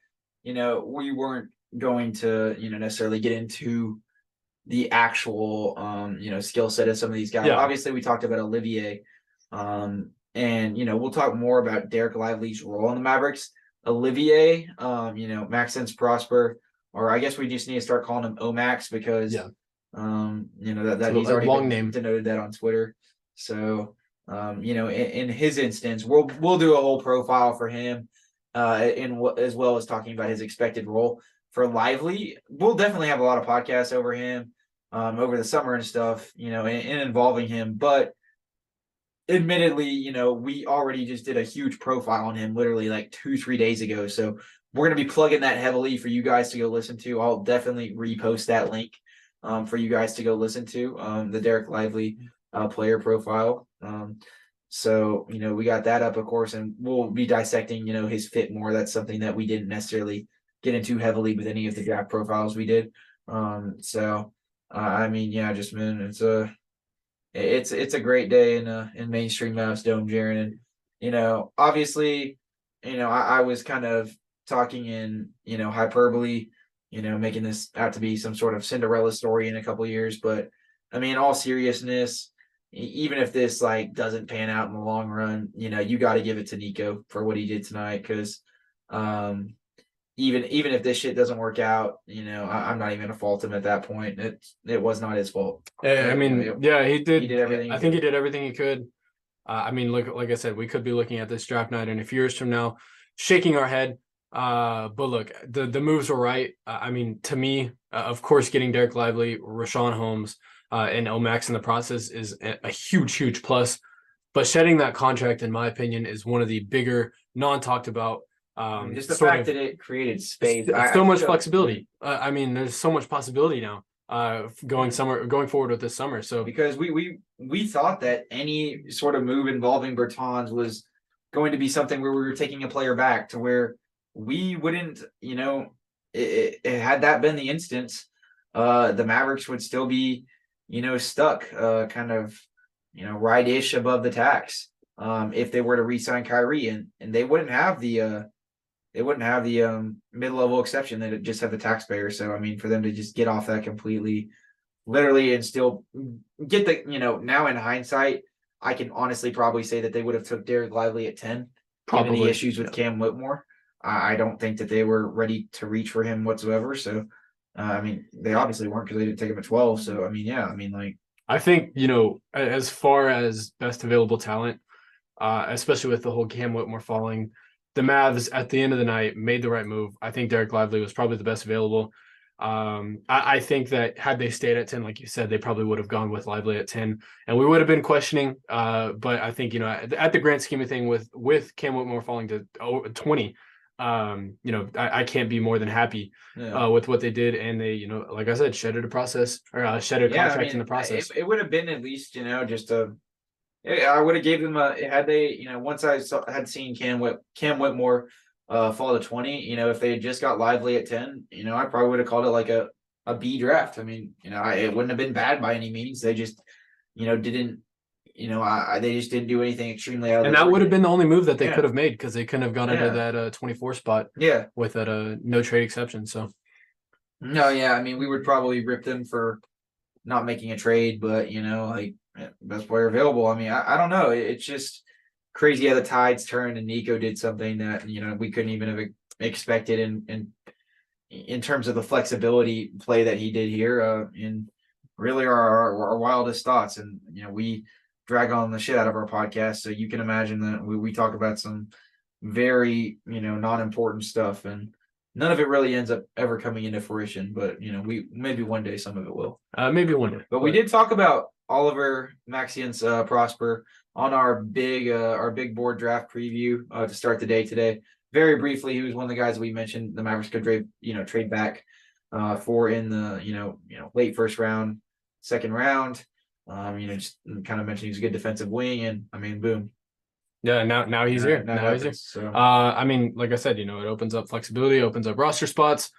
we weren't going to, necessarily get into the actual skill set of some of these guys. Yeah. Obviously, we talked about Olivier, and we'll talk more about Dereck Lively's role in the Mavericks. Olivier, Maxence Prosper, or I guess we just need to start calling him Omax because that he's already long name denoted that on Twitter. So in his instance, we'll do a whole profile for him, as well as talking about his expected role. For Lively, we'll definitely have a lot of podcasts over him over the summer and stuff, and involving him. But admittedly, we already just did a huge profile on him literally like 2-3 days ago. So we're going to be plugging that heavily for you guys to go listen to. I'll definitely repost that link for you guys to go listen to the Dereck Lively player profile. So, we got that up, of course, and we'll be dissecting, his fit more. That's something that we didn't necessarily get into heavily with any of the draft profiles we did. I mean, yeah, just, man, it's a great day in mainstream Mavs Dome, Jaren. And, obviously, I was kind of talking in, hyperbole, making this out to be some sort of Cinderella story in a couple of years. But I mean, in all seriousness, even if this like doesn't pan out in the long run, you got to give it to Nico for what he did tonight. Cause, even if this shit doesn't work out, I'm not even gonna fault him at that point. It was not his fault. Yeah, I mean, he did everything. I think he did everything he could. I mean, like I said, we could be looking at this draft night in a few years from now, shaking our head. But look, the moves were right. I mean, to me, of course, getting Dereck Lively, Richaun Holmes, and Omax in the process is a huge plus. But shedding that contract, in my opinion, is one of the bigger non-talked about. Just the fact that it created space, so much flexibility. I mean, there's so much possibility now. Going forward with this summer. So because we thought that any sort of move involving Bertans was going to be something where we were taking a player back to where we wouldn't, had that been the instance, the Mavericks would still be, stuck, kind of, right-ish above the tax, if they were to re-sign Kyrie, and they wouldn't have the mid-level exception that just have the taxpayer. So I mean, for them to just get off that completely, literally, and still get the, now in hindsight, I can honestly probably say that they would have took Dereck Lively at 10. Given the issues with Cam Whitmore, I don't think that they were ready to reach for him whatsoever. So, I mean, they obviously weren't because they didn't take him at 12. So, I mean, yeah, I mean, like, I think, as far as best available talent, especially with the whole Cam Whitmore falling, the Mavs at the end of the night made the right move. I think Dereck Lively was probably the best available. I think that had they stayed at 10, like you said, they probably would have gone with Lively at 10, and we would have been questioning. But I think, at the grand scheme of thing with Cam Whitmore falling to 20, I can't be more than happy with what they did. And they, like I said, shedded a contract in the process. It would have been at least, just I would have gave them had they, once I had seen Cam Whitmore fall to 20, if they had just got Lively at 10, I probably would have called it like a B draft. I mean, it wouldn't have been bad by any means. They just, didn't, they just didn't do anything extremely out of. And that would have been the only move that they could have made, because they couldn't have gone into that 24 spot. Yeah, with that no trade exception. So No, yeah, I mean, we would probably rip them for not making a trade, but like best player available. I mean, I don't know. It's just crazy how the tides turned and Nico did something that we couldn't even have expected in terms of the flexibility play that he did here. In really our wildest thoughts, and we drag on the shit out of our podcast, so you can imagine that we talk about some very non-important stuff, and none of it really ends up ever coming into fruition, but we maybe one day some of it will. Maybe one day. But we did talk about Olivier-Maxence Prosper on our big board draft preview to start the day today. Very briefly, he was one of the guys we mentioned the Mavericks could trade back for in the late first round, second round. Just kind of mentioned he's a good defensive wing, and I mean, boom. Yeah, now he's here. Now he's here. So. I mean, like I said, it opens up flexibility, opens up roster spots.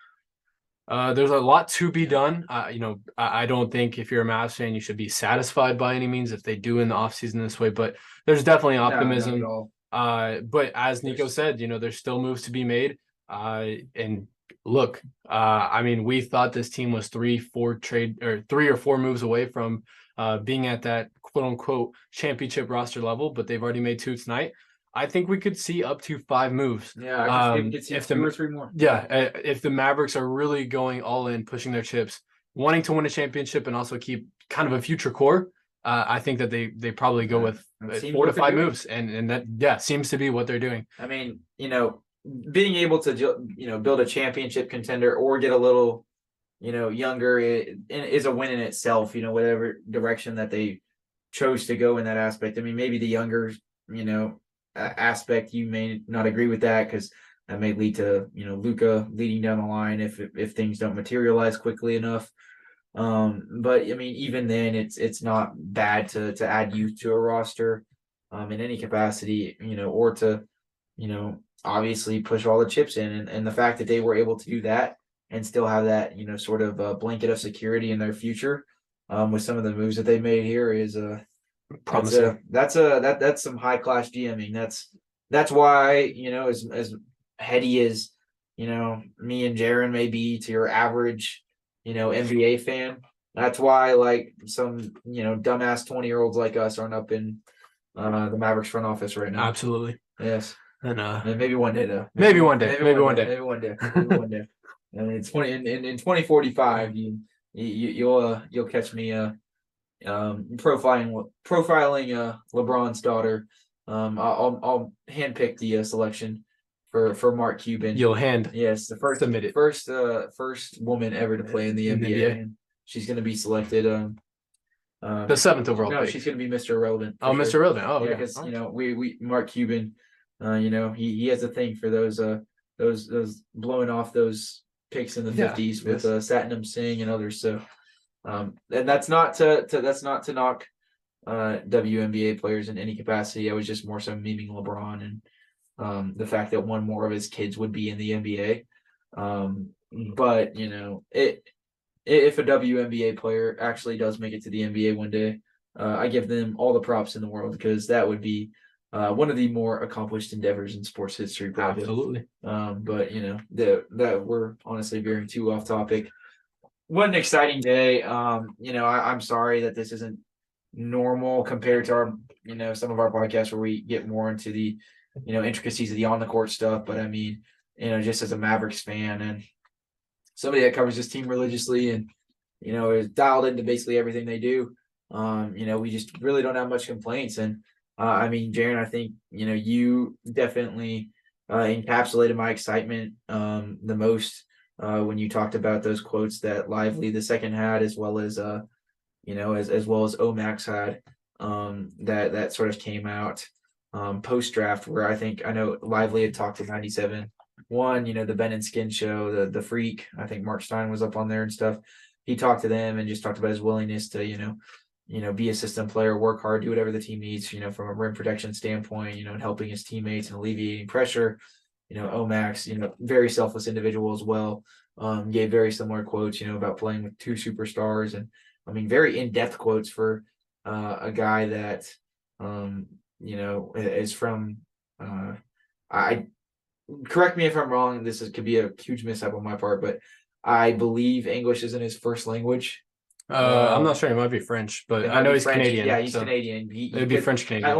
There's a lot to be done. I don't think if you're a Mavs fan, you should be satisfied by any means if they do in the offseason this way, but there's definitely optimism. No, not at all. But as Nico said, there's still moves to be made. And look, I mean, we thought this team was 3 or 4 moves away from being at that quote unquote championship roster level, but they've already made 2 tonight. I think we could see up to 5 moves. Yeah, I could see 2 or 3 more. Yeah, if the Mavericks are really going all in, pushing their chips, wanting to win a championship and also keep kind of a future core, I think that they probably go with 4 to 5 moves, and that seems to be what they're doing. I mean, being able to build a championship contender or get a little younger is a win in itself. Whatever direction that they chose to go in that aspect. I mean, maybe the younger aspect you may not agree with that because that may lead to Luka leading down the line if things don't materialize quickly enough. But I mean, even then, it's not bad to add youth to a roster in any capacity, or to obviously push all the chips in, and the fact that they were able to do that and still have that sort of blanket of security in their future with some of the moves that they made here is promising. That's some high class GMing. That's why as heady as me and Jaren may be to your average NBA fan. That's why like some dumbass 20-year-olds like us aren't up in the Mavericks front office right now. Absolutely. Yes. And maybe one day though. Maybe one day. Maybe one day. And it's in 2045 you'll catch me profiling LeBron's daughter. I'll handpick the selection for Mark Cuban. You'll hand. Yes, the first woman ever to play in the NBA. And she's going to be selected. The 7th overall. No, pick. She's going to be Mr. Irrelevant. Oh, Mr. Irrelevant. Oh, yeah, because we Mark Cuban. He has a thing for those blowing off those picks in the 50s with Satnam Singh and others. So, and that's not to knock WNBA players in any capacity. I was just more so memeing LeBron and the fact that one more of his kids would be in the NBA. But if a WNBA player actually does make it to the NBA one day, I give them all the props in the world because that would be one of the more accomplished endeavors in sports history, probably. Absolutely. But that we're honestly veering too off topic. What an exciting day. I'm sorry that this isn't normal compared to our, some of our podcasts where we get more into the, intricacies of the on the court stuff. But I mean, just as a Mavericks fan and somebody that covers this team religiously and, is dialed into basically everything they do, we just really don't have much complaints. And I mean, Jaren, I think, you definitely encapsulated my excitement the most when you talked about those quotes that Lively the second had, as well as, as well as Omax had that sort of came out post draft, where I know Lively had talked to 97. One, the Ben and Skin show, the Freak. I think Mark Stein was up on there and stuff. He talked to them and just talked about his willingness to, be a system player, work hard, do whatever the team needs, from a rim protection standpoint, and helping his teammates and alleviating pressure. Omax, very selfless individual as well. Gave very similar quotes, about playing with 2 superstars, and I mean, very in-depth quotes for a guy that, is from, correct me if I'm wrong. This could be a huge mishap on my part, but I believe English isn't his first language. I'm not sure. It might be French, but I know he's French. Canadian. Yeah, he's so Canadian. It'd be French Canadian. I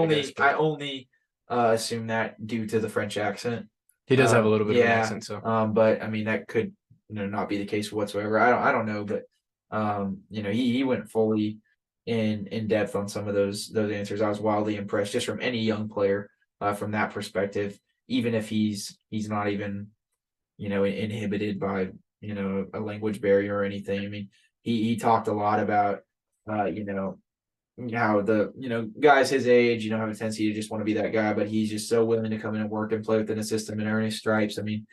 only assume that due to the French accent. He does have a little bit of an Yeah. accent. So But I mean that could not be the case whatsoever. I don't know, but he went fully in depth on some of those answers. I was wildly impressed just from any young player from that perspective, even if he's not even inhibited by a language barrier or anything. I mean, he talked a lot about how the guys his age have a tendency to just want to be that guy, but he's just so willing to come in and work and play within the system and earn his stripes. I mean,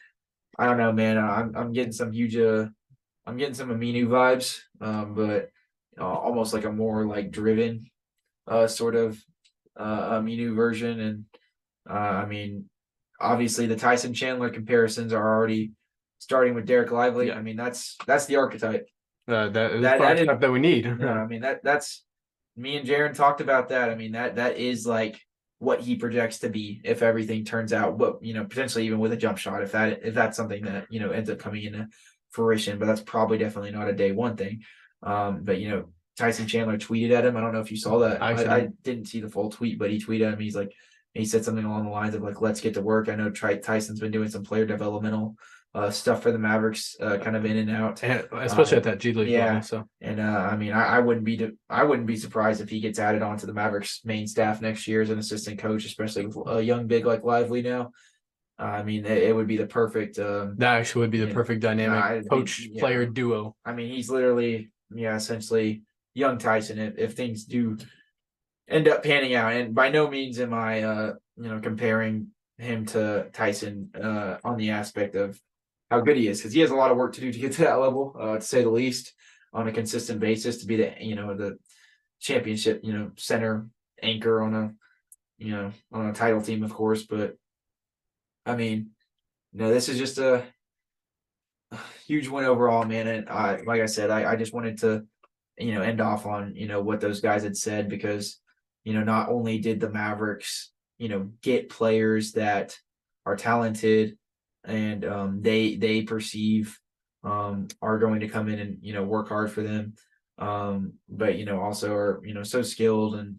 I don't know, man. I'm getting some huge I'm getting some Aminu vibes, but almost like a more like driven sort of Aminu version. And I mean, obviously the Tyson Chandler comparisons are already starting with Dereck Lively. Yeah. I mean, that's the archetype. that is the archetype that we need. I mean, that's me and Jaren talked about that. I mean, that is like what he projects to be if everything turns out, but potentially even with a jump shot, if that's something that ends up coming into fruition. But that's probably definitely not a day one thing. But Tyson Chandler tweeted at him. I don't know if you saw that. I didn't see the full tweet, but he tweeted at him. He said something along the lines of like, "Let's get to work." I know Tyson's been doing some player developmental stuff for the Mavericks, kind of in and out, and especially at that G League level. So, and I mean, I wouldn't be surprised if he gets added onto the Mavericks main staff next year as an assistant coach, especially with a young big like Lively now. I mean, it would be the perfect. That actually would be the perfect dynamic coach-player duo. I mean, he's literally, essentially young Tyson if things do end up panning out. And by no means am I, comparing him to Tyson on the aspect of how good he is, because he has a lot of work to do to get to that level, to say the least, on a consistent basis, to be the championship, center anchor on a title team, of course. But I mean, this is just a huge win overall, man. And like I said, I just wanted to, end off on, what those guys had said, because, not only did the Mavericks, get players that are talented and they perceive are going to come in and, work hard for them. But, also are, so skilled and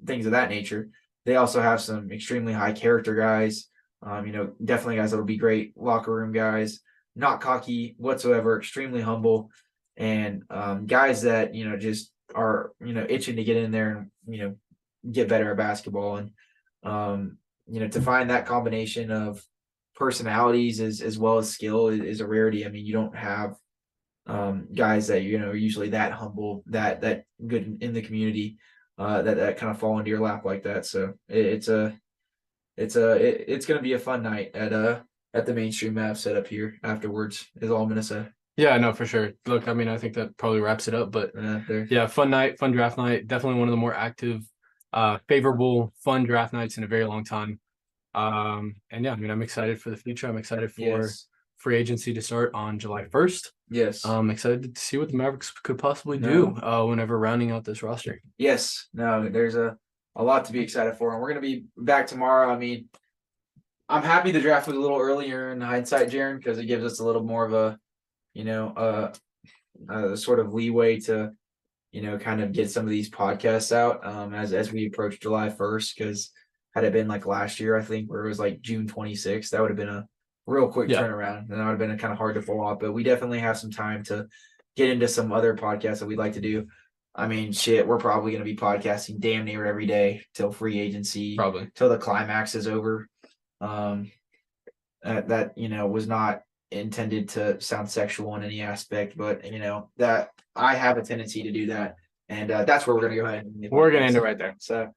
things of that nature. They also have some extremely high character guys. Definitely guys that'll be great locker room guys, not cocky whatsoever, extremely humble, and guys that just are itching to get in there and get better at basketball. And to find that combination of personalities as well as skill is a rarity. I mean, you don't have guys that are usually that humble, that good in the community, that kind of fall into your lap like that. So it's going to be a fun night at the mainstream Mavs setup here afterwards, is all I'm going to say. Yeah, no, for sure. Look, I mean, I think that probably wraps it up, but yeah, fun night, fun draft night. Definitely one of the more active, favorable, fun draft nights in a very long time. And yeah, I mean, I'm excited for the future. I'm excited for free agency to start on July 1st. Yes. I'm excited to see what the Mavericks could possibly do whenever rounding out this roster. Yes. No, there's a lot to be excited for. And we're going to be back tomorrow. I mean, I'm happy the draft was a little earlier in hindsight, Jaren, because it gives us a little more of a, sort of leeway to, kind of get some of these podcasts out as we approach July 1st. Because had it been like last year, I think, where it was like June 26th, that would have been a real quick turnaround, and that would have been kind of hard to pull off. But we definitely have some time to get into some other podcasts that we'd like to do. I mean, shit, we're probably going to be podcasting damn near every day till free agency, probably till the climax is over. That was not intended to sound sexual in any aspect, but that I have a tendency to do that, and that's where we're going to go ahead. We're going to end it right there. So.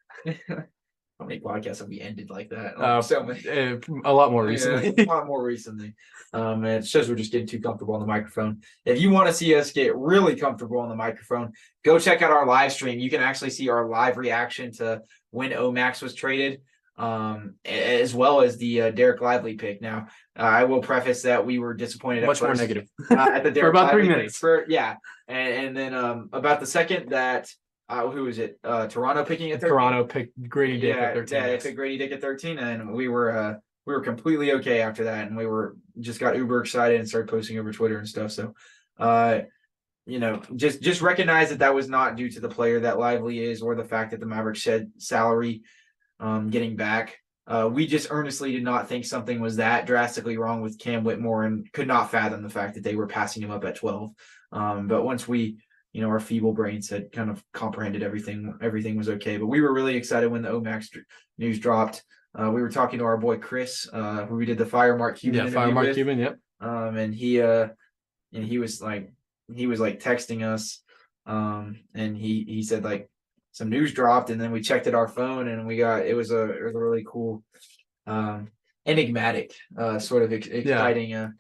How many podcasts have we ended like that? So many. A lot more recently. A lot more recently. And it shows we're just getting too comfortable on the microphone. If you want to see us get really comfortable on the microphone, go check out our live stream. You can actually see our live reaction to when Omax was traded, as well as the Dereck Lively pick. Now, I will preface that we were disappointed much more negative at the Dereck for about 3 Lively minutes. And then about the second that. Who is it? Toronto picking at 13. Toronto picked Grady Dick at 13. Yeah, they picked Grady Dick at 13, and we were were completely okay after that, and we were just got uber excited and started posting over Twitter and stuff. So, just recognize that was not due to the player that Lively is, or the fact that the Mavericks shed salary getting back. We just earnestly did not think something was that drastically wrong with Cam Whitmore, and could not fathom the fact that they were passing him up at 12. But once we, our feeble brains had kind of comprehended everything was okay. But we were really excited when the Omax news dropped. We were talking to our boy Chris, who we did the Fire Mark Cuban interview Fire Mark with. Cuban, yep. And he was like texting us, and he said like some news dropped, and then we checked at our phone, and it was a really cool, enigmatic, sort of exciting,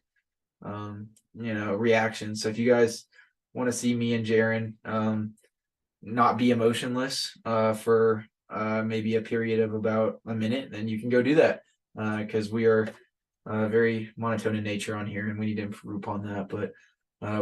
reaction. So if you guys want to see me and Jaren not be emotionless for maybe a period of about a minute, then you can go do that, because we are very monotone in nature on here, and we need to improve upon that. But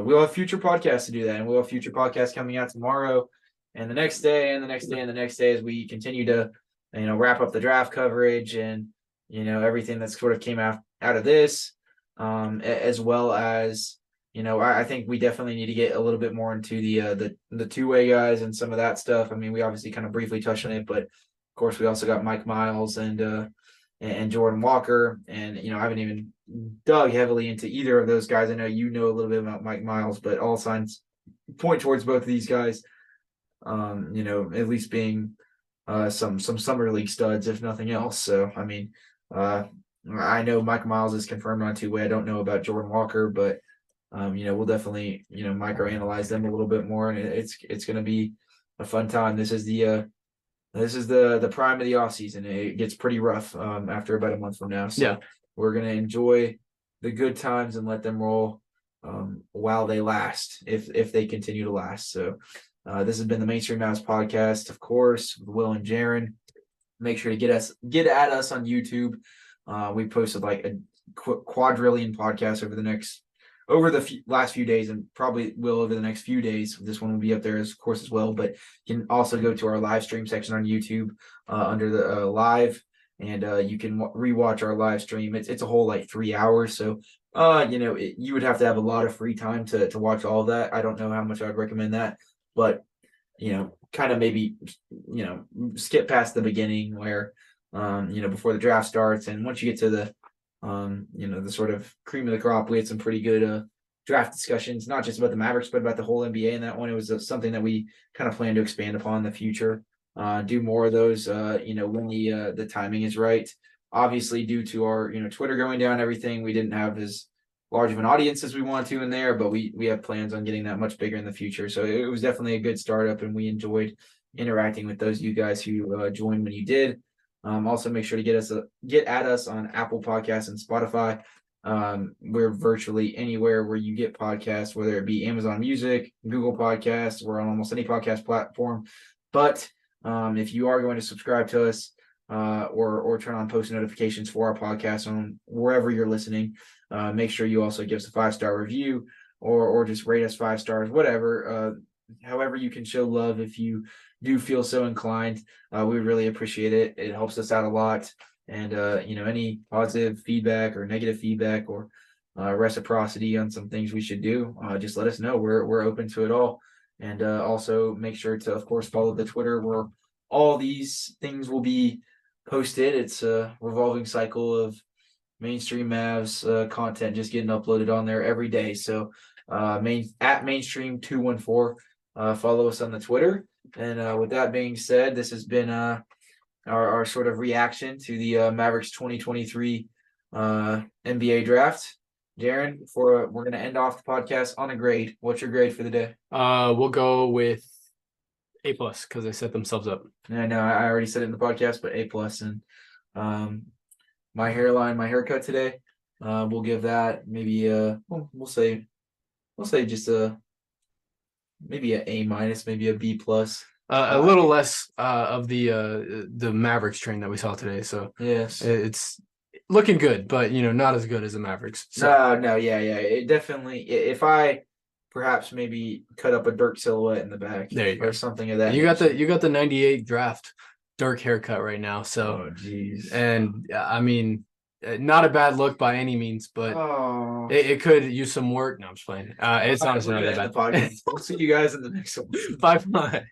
we'll have future podcasts to do that, and we'll have future podcasts coming out tomorrow and the next day and the next day and the next day, as we continue to wrap up the draft coverage and everything that's sort of came out of this, as well as I think we definitely need to get a little bit more into the two-way guys and some of that stuff. I mean, we obviously kind of briefly touched on it, but of course we also got Mike Miles and Jordan Walker, and I haven't even dug heavily into either of those guys. I know you know a little bit about Mike Miles, but all signs point towards both of these guys, at least being some summer league studs, if nothing else. So I mean, I know Mike Miles is confirmed on two-way. I don't know about Jordan Walker, but we'll definitely microanalyze them a little bit more, and it's going to be a fun time. This is the prime of the off season. It gets pretty rough after about a month from now. So we're going to enjoy the good times and let them roll while they last, if they continue to last. So this has been the Mainstream Mavs podcast, of course, with Will and Jaren. Make sure to get at us on YouTube. We posted like a quadrillion podcasts over the last few days, and probably will over the next few days. This one will be up there, of course, as well. But you can also go to our live stream section on YouTube under the live, and you can rewatch our live stream. It's a whole like 3 hours, so you would have to have a lot of free time to watch all of that. I don't know how much I would recommend that, but kind of maybe skip past the beginning where before the draft starts, and once you get to the the sort of cream of the crop, we had some pretty good draft discussions, not just about the Mavericks, but about the whole NBA. And that one, it was something that we kind of plan to expand upon in the future, do more of those, when the timing is right. Obviously, due to our, Twitter going down and everything, we didn't have as large of an audience as we wanted to in there, but we have plans on getting that much bigger in the future. So it was definitely a good startup, and we enjoyed interacting with those of you guys who joined when you did. Also, make sure to get at us on Apple Podcasts and Spotify. We're virtually anywhere where you get podcasts, whether it be Amazon Music, Google Podcasts. We're on almost any podcast platform. But if you are going to subscribe to us or turn on post notifications for our podcast on wherever you're listening, make sure you also give us a 5-star review or just rate us 5 stars, whatever. However you can show love, if you do feel so inclined, we really appreciate it. It helps us out a lot. And any positive feedback or negative feedback or reciprocity on some things we should do, just let us know. We're open to it all. And also make sure to, of course, follow the Twitter where all these things will be posted. It's a revolving cycle of Mainstream Mavs content just getting uploaded on there every day. So at Mainstream 214, follow us on the Twitter. And with that being said, this has been our sort of reaction to the Mavericks 2023 NBA draft. Jaren, we're going to end off the podcast on a grade. What's your grade for the day? We'll go with A+ because they set themselves up. I know I already said it in the podcast, but A+. And my hairline, my haircut today, we'll give that maybe we'll say just maybe an A-, maybe a B+. A little less of the Mavericks train that we saw today. So yes, it's looking good, but not as good as the Mavericks. So. No, yeah. It definitely. If I perhaps maybe cut up a Dirk silhouette in the back, there you or go. Something of that. You got the 98 draft Dirk haircut right now. So, oh geez, and I mean, not a bad look by any means, but Oh. it could use some work. No, I'm just playing. It's honestly not that bad. We'll see you guys in the next one. Bye.